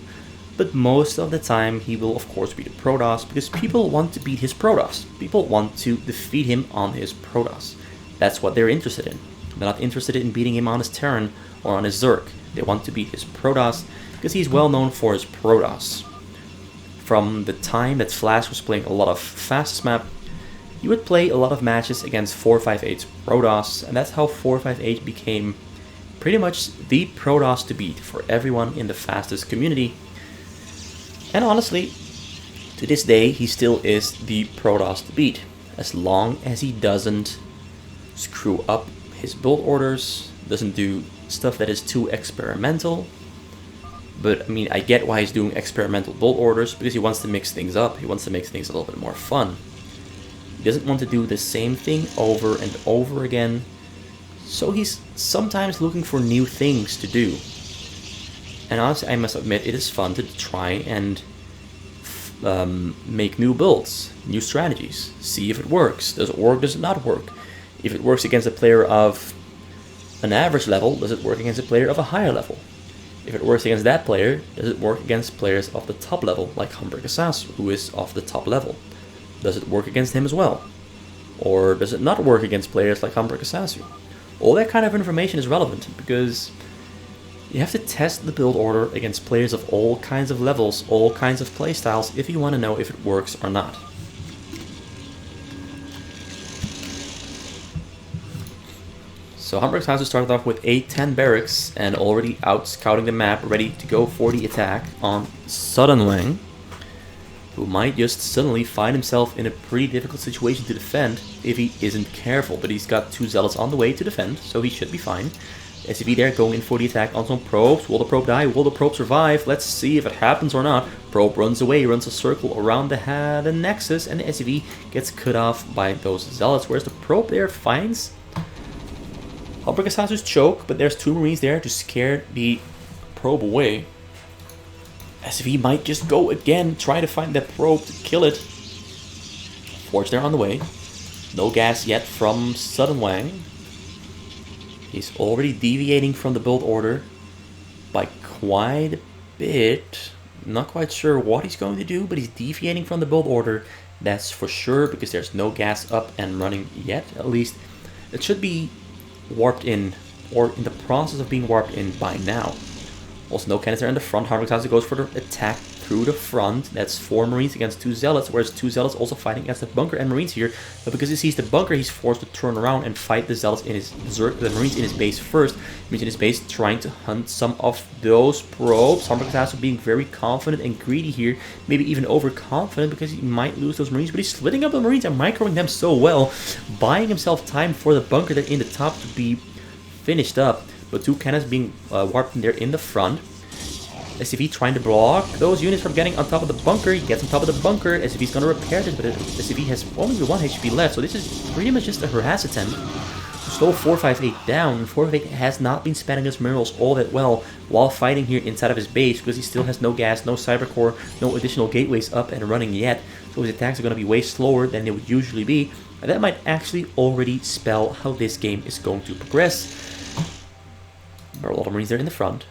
but most of the time he will of course beat the Protoss, because people want to beat his Protoss. People want to defeat him on his Protoss. That's what they're interested in. They're not interested in beating him on his Terran or on his Zerg. They want to beat his Protoss because he's well known for his Protoss. From the time that Flash was playing a lot of fastest map, he would play a lot of matches against 458's Protoss, and that's how 458 became pretty much the Protoss to beat for everyone in the fastest community. And honestly, to this day, he still is the Protoss to beat, as long as he doesn't screw up his build orders, doesn't do stuff that is too experimental. But I mean, I get why he's doing experimental build orders, because he wants to mix things up. He wants to make things a little bit more fun. He doesn't want to do the same thing over and over again. So he's sometimes looking for new things to do. And honestly, I must admit, it is fun to try and make new builds, new strategies, see if it works. Does it work? Does it not work? If it works against a player of an average level, does it work against a player of a higher level? If it works against that player, does it work against players of the top level, like HamburgerSasu, who is of the top level? Does it work against him as well? Or does it not work against players like HamburgerSasu? All that kind of information is relevant, because you have to test the build order against players of all kinds of levels, all kinds of playstyles, if you want to know if it works or not. So HamburgerSasu started off with A10 barracks and already out scouting the map, ready to go for the attack on Suddenwang, who might just suddenly find himself in a pretty difficult situation to defend if he isn't careful. But he's got 2 Zealots on the way to defend, so he should be fine. SCV there going in for the attack on some probes. Will the probe die? Will the probe survive? Let's see if it happens or not. Probe runs away, runs a circle around the Nexus, and the SCV gets cut off by those Zealots, whereas the probe there finds HamburgerSasu's choke, but there's 2 Marines there to scare the probe away. SCV might just go again, try to find that probe to kill it. Forge there on the way. No gas yet from Suddenwang. He's already deviating from the build order by quite a bit. Not quite sure what he's going to do, but he's deviating from the build order. That's for sure, because there's no gas up and running yet. At least it should be warped in, or in the process of being warped in by now. Also, no cannons there in the front. HamburgerSasu goes for the attack through the front. That's 4 Marines against 2 Zealots, whereas 2 Zealots also fighting against the bunker and Marines here. But because he sees the bunker, he's forced to turn around and fight the Zealots in the Marines in his base first. Marines in his base trying to hunt some of those probes. HamburgerSasu being very confident and greedy here, maybe even overconfident because he might lose those Marines, but he's splitting up the Marines and microing them so well, buying himself time for the bunker there in the top to be finished up. But 2 cannons being warped in there in the front. SCV trying to block those units from getting on top of the bunker. He gets on top of the bunker. SCV's going to repair this, but SCV has only 1 HP left, so this is pretty much just a harass attempt to slow 458 down. And 458 has not been spamming his minerals all that well while fighting here inside of his base because he still has no gas, no cyber core, no additional gateways up and running yet. So his attacks are going to be way slower than they would usually be. And that might actually already spell how this game is going to progress. There are a lot of Marines there in the front.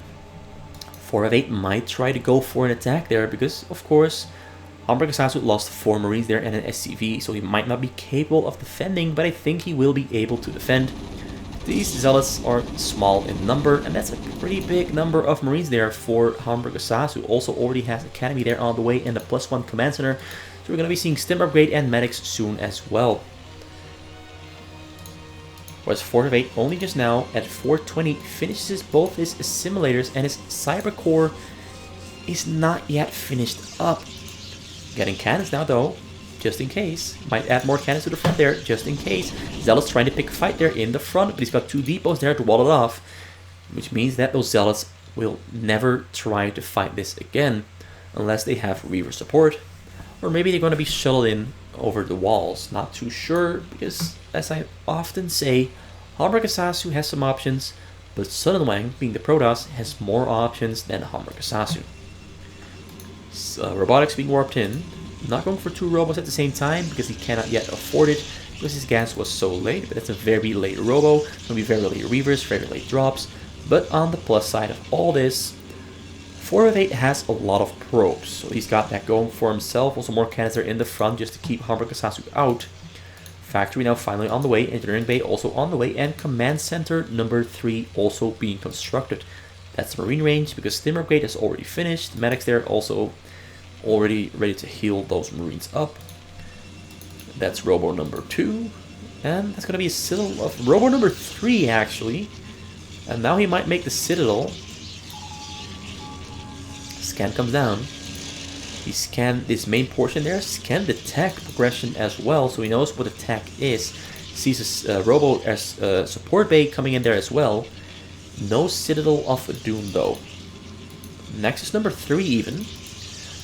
458 might try to go for an attack there because, of course, HamburgerSasu lost 4 Marines there and an SCV, so he might not be capable of defending, but I think he will be able to defend. These Zealots are small in number, and that's a pretty big number of Marines there for HamburgerSasu. Also already has Academy there on the way and the +1 Command Center, so we're going to be seeing Stim Upgrade and Medics soon as well. Whereas 458 only just now at 420 finishes both his assimilators and his cyber core is not yet finished up. Getting cannons now though, just in case. Might add more cannons to the front there, just in case. Zealots trying to pick a fight there in the front, but he's got 2 depots there to wall it off. Which means that those Zealots will never try to fight this again. Unless they have Reaver support. Or maybe they're going to be shuttled in over the walls. Not too sure, because as I often say, HamburgerSasu has some options, but Sunwang, being the Protoss, has more options than HamburgerSasu. Robotics being warped in. Not going for 2 robots at the same time, because he cannot yet afford it, because his gas was so late, but it's a very late robo. It's going to be very late Reavers, very late drops. But on the plus side of all this, 458 has a lot of probes, so he's got that going for himself. Also more cannons are in the front just to keep HamburgerSasu out. Factory now finally on the way, engineering bay also on the way, and command center number 3 also being constructed. That's marine range because Stim Upgrade is already finished. Medics there also already ready to heal those marines up. That's robo number 2, and that's going to be a citadel of robo number 3 actually. And now he might make the citadel. Scan comes down. He scanned this main portion there, scanned the tech progression as well, so he knows what the tech is. Sees a robo as a support bay coming in there as well. No Citadel of Doom though. Nexus number 3 even.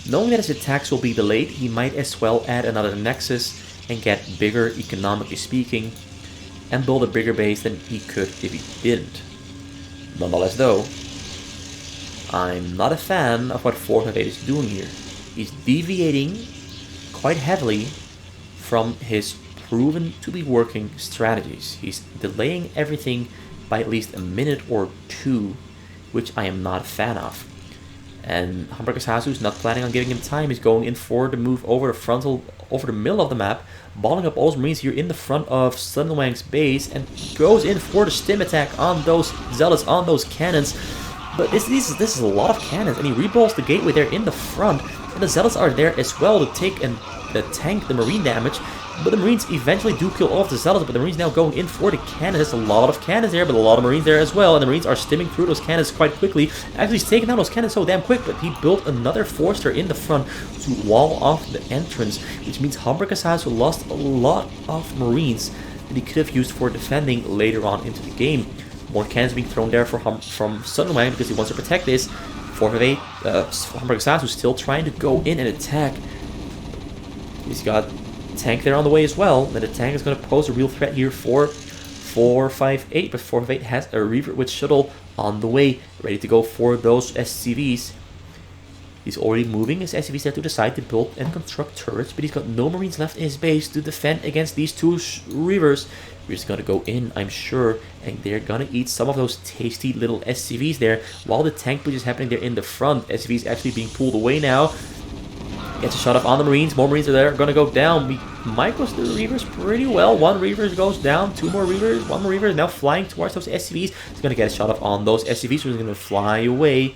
Knowing that his attacks will be delayed, he might as well add another Nexus and get bigger economically speaking, and build a bigger base than he could if he didn't. Nonetheless though, I'm not a fan of what 458 is doing here. He's deviating quite heavily from his proven to be working strategies. He's delaying everything by at least a minute or 2, which I am not a fan of. And HamburgerSasu is not planning on giving him time. He's going in for the move over the middle of the map, balling up all his Marines here in the front of Sunwang's base, and goes in for the stim attack on those Zealots, on those cannons. But this is a lot of cannons, and he reballs the gateway there in the front. And the Zealots are there as well to take and tank the Marine damage. But the Marines eventually do kill all of the Zealots, but the Marines now going in for the cannons. There's a lot of cannons there, but a lot of Marines there as well. And the Marines are stimming through those cannons quite quickly. Actually, he's taking down those cannons so damn quick, but he built another Forster in the front to wall off the entrance, which means HamburgerSasu lost a lot of Marines that he could have used for defending later on into the game. More cannons being thrown there from Sunwang because he wants to protect this. 458, HamburgerSasu still trying to go in and attack. He's got tank there on the way as well. And the tank is going to pose a real threat here for 458, but 458 has a Reaver with shuttle on the way, ready to go for those SCVs. He's already moving his SCVs there to the side to build and construct turrets, but he's got no Marines left in his base to defend against these 2 Reavers. We're just going to go in, I'm sure, and they're going to eat some of those tasty little SCVs there while the tank push is happening there in the front. SCVs actually being pulled away now. Gets a shot off on the Marines. More Marines are there, going to go down. We micros the Reavers pretty well. 1 Reaver goes down, 2 more Reavers. 1 more Reaver is now flying towards those SCVs. He's going to get a shot off on those SCVs, so he's going to fly away.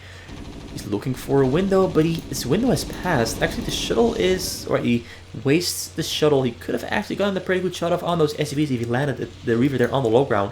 He's He's looking for a window, but his window has passed. Actually, the shuttle is... Right, he wastes the shuttle. He could have actually gotten a pretty good shot off on those SCVs if he landed the Reaver there on the low ground.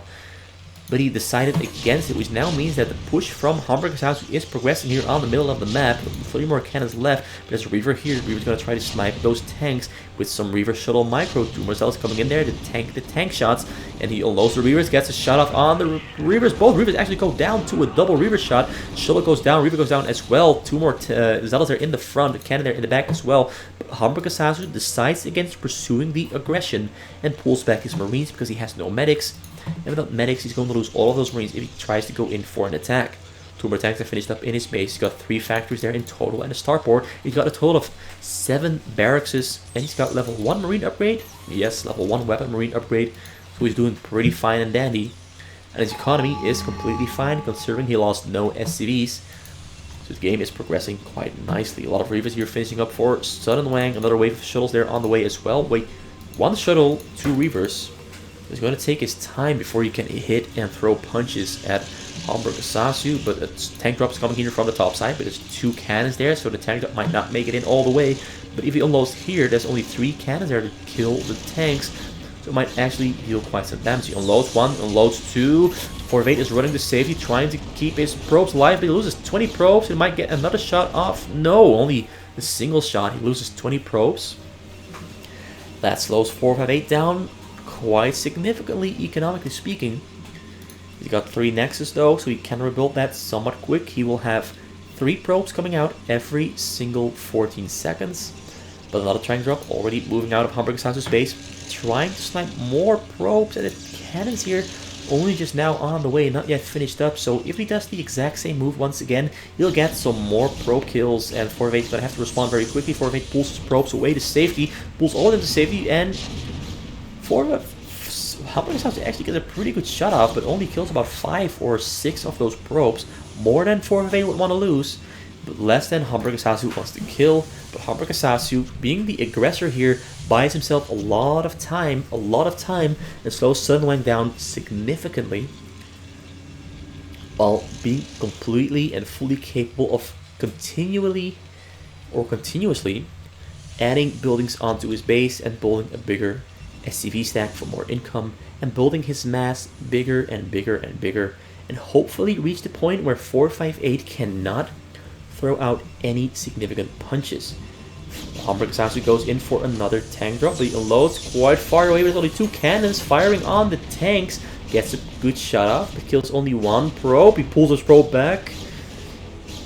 But he decided against it, which now means that the push from HamburgerSasu is progressing here on the middle of the map. 3 more cannons left, but there's a Reaver here. The Reaver's going to try to snipe those tanks with some Reaver shuttle micro. 2 more cells coming in there to tank the tank shots, and he unloads the Reavers, gets a shot off on the Reavers. Both Reavers actually go down to a double Reaver shot. Shuttle goes down, Reaver goes down as well. 2 more Zealots are in the front, the cannon there in the back as well. But HamburgerSasu decides against pursuing the aggression and pulls back his Marines because he has no medics. And without medics, he's going to lose all of those Marines if he tries to go in for an attack. 2 more tanks are finished up in his base. He's got 3 factories there in total and a starport. He's got a total of 7 barracks, and he's got level 1 Marine upgrade. Yes, level 1 weapon Marine upgrade. So he's doing pretty fine and dandy. And his economy is completely fine considering he lost no SCVs. So his game is progressing quite nicely. A lot of Reavers here finishing up for Sudden Wang. Another wave of shuttles there on the way as well. Wait, 1 shuttle, 2 Reavers. He's going to take his time before he can hit and throw punches at HamburgerSasu, but a tank drop is coming here from the top side, but there's 2 cannons there, so the tank drop might not make it in all the way. But if he unloads here, there's only 3 cannons there to kill the tanks, so it might actually deal quite some damage. He unloads 1, unloads 2. 4-8 is running to safety, trying to keep his probes alive, but he loses 20 probes. He might get another shot off. No, only a single shot. He loses 20 probes. That slows 4-5-8 down quite significantly, economically speaking. He's got 3 Nexus though, so he can rebuild that somewhat quick. He will have 3 probes coming out every single 14 seconds. But another tank drop already moving out of HamburgerSasu's base, trying to snipe more probes at the cannons here. Only just now on the way, not yet finished up. So if he does the exact same move once again, he'll get some more probe kills, and 4-8's gonna have to respond very quickly. 4-8 pulls his probes away to safety, pulls all of them to safety, and HamburgerSasu actually gets a pretty good shot off, but only kills about 5 or 6 of those probes. More than 4-8 would want to lose, but less than HamburgerSasu wants to kill. But HamburgerSasu, being the aggressor here, buys himself a lot of time, and slows Sudden Wang down significantly, while being completely and fully capable of continuously adding buildings onto his base and building a bigger SCV stack for more income, and building his mass bigger and bigger and bigger, and hopefully reach the point where 4-5-8 cannot throw out any significant punches. HamburgerSasu goes in for another tank drop, but he unloads quite far away with only 2 cannons firing on the tanks. Gets a good shot off, but kills only 1 probe. He pulls his probe back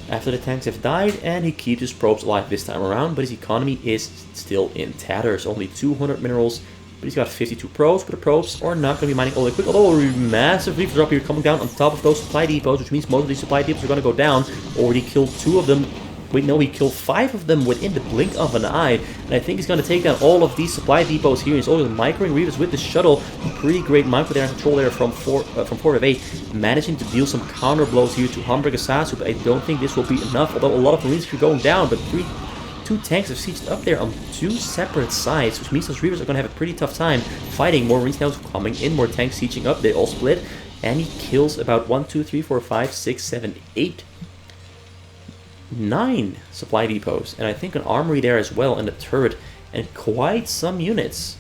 after the tanks have died, and he keeps his probes alive this time around, but his economy is still in tatters. Only 200 minerals, but he's got 52 probes, but the probes are not going to be mining all the way quick, although a massive Reaver drop here coming down on top of those supply depots, which means most of these supply depots are going to go down. Already killed 2 of them. Wait, no, he killed 5 of them within the blink of an eye, and I think he's going to take down all of these supply depots here. He's also microing Reavers with the shuttle. Pretty great micro there and control there from 4-8, managing to deal some counter blows here to HamburgerSasu, but I don't think this will be enough, although a lot of Marines are going down, but 2 tanks have sieged up there on 2 separate sides, which means those Reavers are going to have a pretty tough time fighting. More Marines now coming in, more tanks sieging up, they all split, and he kills about 1, 2, 3, 4, 5, 6, 7, 8, 9 supply depots, and I think an armory there as well, and a turret, and quite some units.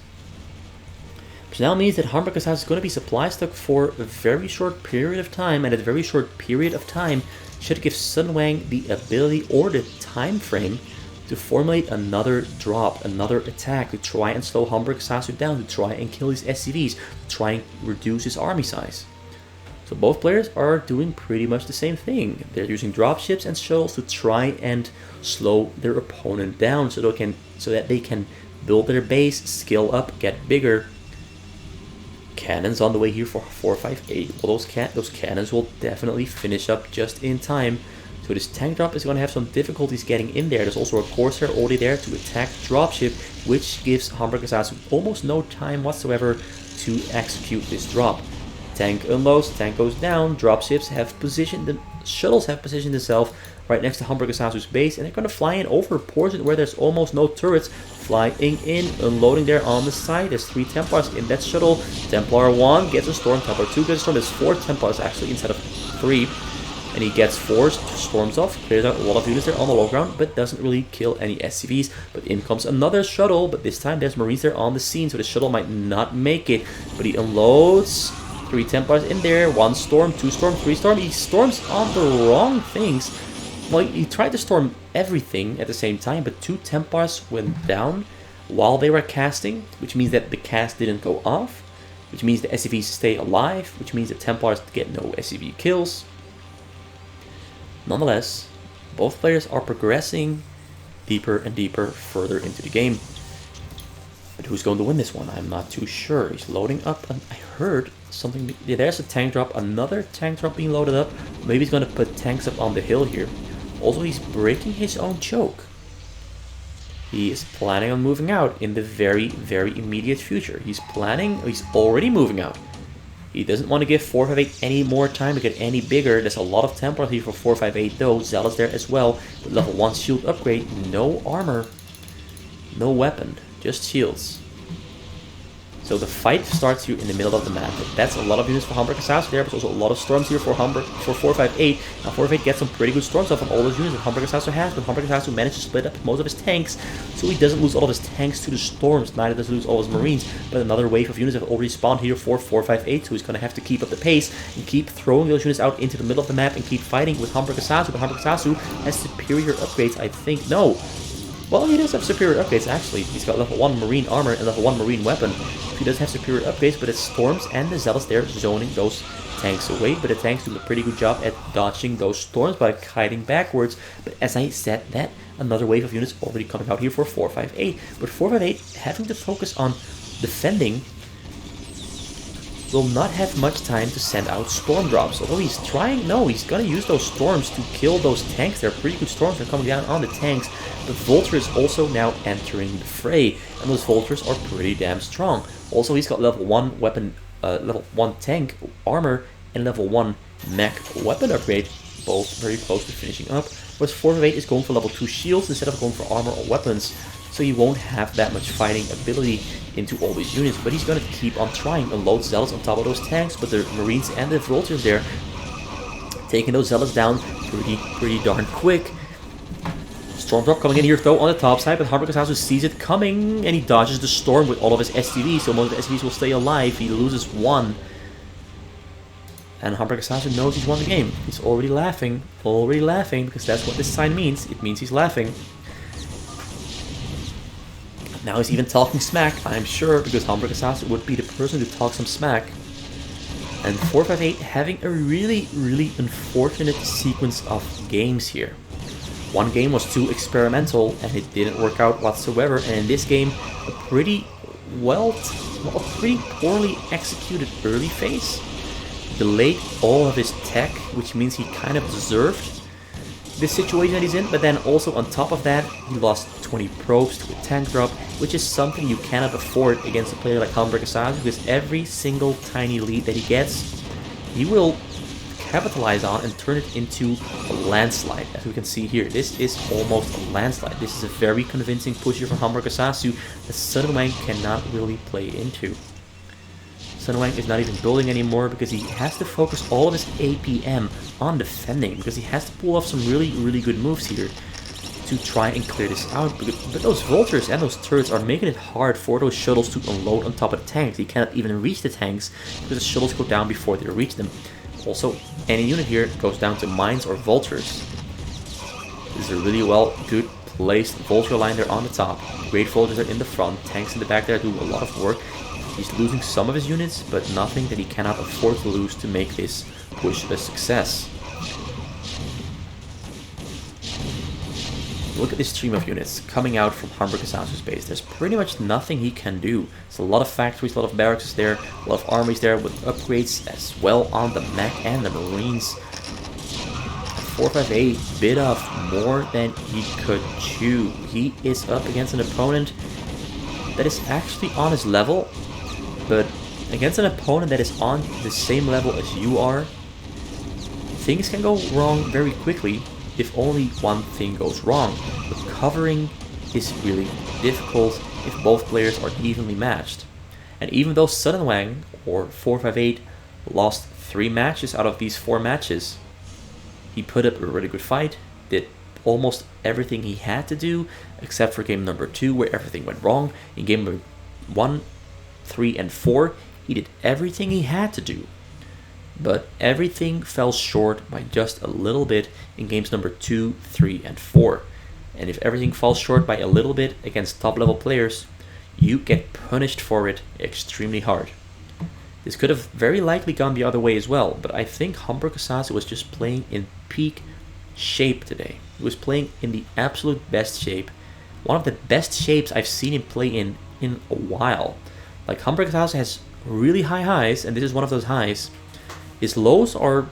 Which now means that HamburgerSasu is going to be supply stuck for a very short period of time, and at a very short period of time should give Sudden Wang the ability or the time frame to formulate another drop, another attack, to try and slow HamburgerSasu down, to try and kill his SCVs, to try and reduce his army size. So both players are doing pretty much the same thing. They're using dropships and shuttles to try and slow their opponent down, so that they can build their base, scale up, get bigger. Cannons on the way here for 4-5-8. Well, those cannons will definitely finish up just in time. So this tank drop is going to have some difficulties getting in there. There's also a Corsair already there to attack dropship, which gives HamburgerSasu almost no time whatsoever to execute this drop. Tank unloads, tank goes down, dropships have positioned them, shuttles have positioned themselves right next to HamburgerSasu's base, and they're going to fly in over a portion where there's almost no turrets, flying in, unloading there on the side. There's 3 Templars in that shuttle. Templar 1 gets a storm, Templar 2 gets a storm. There's 4 Templars actually instead of 3. and he gets forced, storms off, clears out a lot of units there on the low ground, but doesn't really kill any SCVs. But in comes another shuttle, but this time there's Marines there on the scene, so the shuttle might not make it. But he unloads 3 Templars in there, 1 storm, 2 storm, 3 storm. He storms on the wrong things. Well, he tried to storm everything at the same time, but 2 Templars went down while they were casting, which means that the cast didn't go off, which means the SCVs stay alive, which means the Templars get no SCV kills. Nonetheless, both players are progressing deeper and deeper further into the game. But who's going to win this one? I'm not too sure. He's loading up, and I heard something. Yeah, there's a tank drop, another tank drop being loaded up. Maybe he's going to put tanks up on the hill here. Also, he's breaking his own choke. He is planning on moving out in the very, very immediate future. He's already moving out. He doesn't want to give 458 any more time to get any bigger. There's a lot of Templars here for 458 though. Zealous there as well. With level 1 shield upgrade, no armor, no weapon, just shields. So the fight starts here in the middle of the map. That's a lot of units for HamburgerSasu there, but also a lot of storms here for 458. Now 458 gets some pretty good storms off on all those units that HamburgerSasu has, but HamburgerSasu managed to split up most of his tanks, so he doesn't lose all of his tanks to the storms, neither does he lose all his Marines, but another wave of units have already spawned here for 458, so he's going to have to keep up the pace and keep throwing those units out into the middle of the map and keep fighting with HamburgerSasu, but HamburgerSasu has superior upgrades, I think. No. Well, he does have superior upgrades, actually. He's got level 1 Marine armor and level 1 Marine weapon. So he does have superior upgrades, but it's Storms and the Zealots there zoning those tanks away. But the tanks do a pretty good job at dodging those storms by hiding backwards. But as I said, that another wave of units already coming out here for 458. But 458 having to focus on defending will not have much time to send out storm drops. Although he's trying, no, he's gonna use those storms to kill those tanks. They're pretty good storms that are coming down on the tanks. But Vulture is also now entering the fray, and those Vultures are pretty damn strong. Also, he's got level 1 weapon, level 1 tank armor, and level 1 mech weapon upgrade, both very close to finishing up. Whereas 458 is going for level 2 shields instead of going for armor or weapons, so he won't have that much fighting ability into all these units, but he's going to keep on trying and load Zealots on top of those tanks, but the Marines and the Vultures there taking those Zealots down pretty darn quick. Storm drop coming in here though on the top side, but HamburgerSasu sees it coming and he dodges the storm with all of his SCVs, so most of the SCVs will stay alive. He loses 1. And HamburgerSasu knows he's won the game. He's already laughing, because that's what this sign means. It means he's laughing. Now he's even talking smack, I'm sure, because HamburgerSasu would be the person to talk some smack. And 458 having a really unfortunate sequence of games here. One game was too experimental and it didn't work out whatsoever, and in this game, a pretty poorly executed early phase. Delayed all of his tech, which means he kind of deserved this situation that he's in, but then also on top of that, he lost 20 probes to a tank drop, which is something you cannot afford against a player like HamburgerSasu, because every single tiny lead that he gets, he will capitalize on and turn it into a landslide. As we can see here, this is almost a landslide. This is a very convincing push here from HamburgerSasu that Sun Wang cannot really play into. Sun Wang is not even building anymore because he has to focus all of his APM on defending, because he has to pull off some really good moves here to try and clear this out. But those Vultures and those turrets are making it hard for those shuttles to unload on top of the tanks. He cannot even reach the tanks because the shuttles go down before they reach them. Also, any unit here goes down to mines or Vultures. This is a really good placed Vulture line there on the top. Great Vultures are in the front, tanks in the back there do a lot of work. He's losing some of his units, but nothing that he cannot afford to lose to make this push a success. Look at this stream of units coming out from HamburgerSasu's base. There's pretty much nothing he can do. There's a lot of factories, a lot of barracks there, a lot of armies there with upgrades as well on the mech and the Marines. 458 bit off more than he could chew. He is up against an opponent that is actually on his level, but against an opponent that is on the same level as you are, things can go wrong very quickly if only one thing goes wrong. But covering is really difficult if both players are evenly matched. And even though Sun Wang, or 458, lost 3 matches out of these 4 matches, He put up a really good fight, did almost everything he had to do, except for game number 2, where everything went wrong. In game number 1, 3, and 4, he did everything he had to do. But everything fell short by just a little bit in games number 2, 3, and 4. And if everything falls short by a little bit against top level players, you get punished for it extremely hard. This could have very likely gone the other way as well, but I think HamburgerSasu was just playing in peak shape today. He was playing in the absolute best shape. One of the best shapes I've seen him play in a while. Like, HamburgerSasu has really high highs, and this is one of those highs. His lows are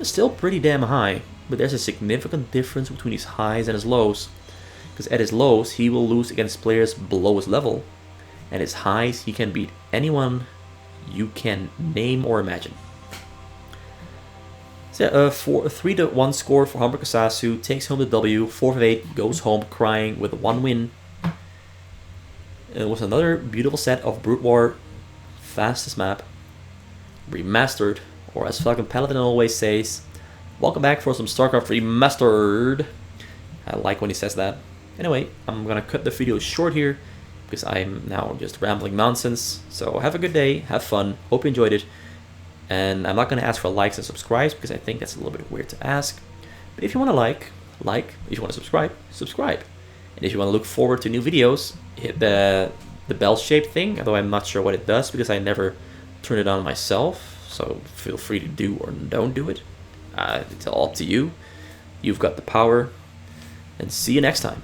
still pretty damn high, but there's a significant difference between his highs and his lows. Because at his lows, he will lose against players below his level. At his highs, he can beat anyone you can name or imagine. So for a 3-1 score for HamburgerSasu, takes home the W, 4-8, goes home crying with 1 win. It was another beautiful set of Brood War, fastest map, remastered, or as Falcon Paladin always says, welcome back for some Starcraft Remastered. I like when he says that. Anyway, I'm gonna cut the video short here, because I'm now just rambling nonsense. So have a good day, have fun, hope you enjoyed it. And I'm not going to ask for likes and subscribes, because I think that's a little bit weird to ask. But if you want to like. If you want to subscribe. And if you want to look forward to new videos, hit the bell-shaped thing, although I'm not sure what it does, because I never turn it on myself. So feel free to do or don't do it. It's all up to you. You've got the power. And see you next time.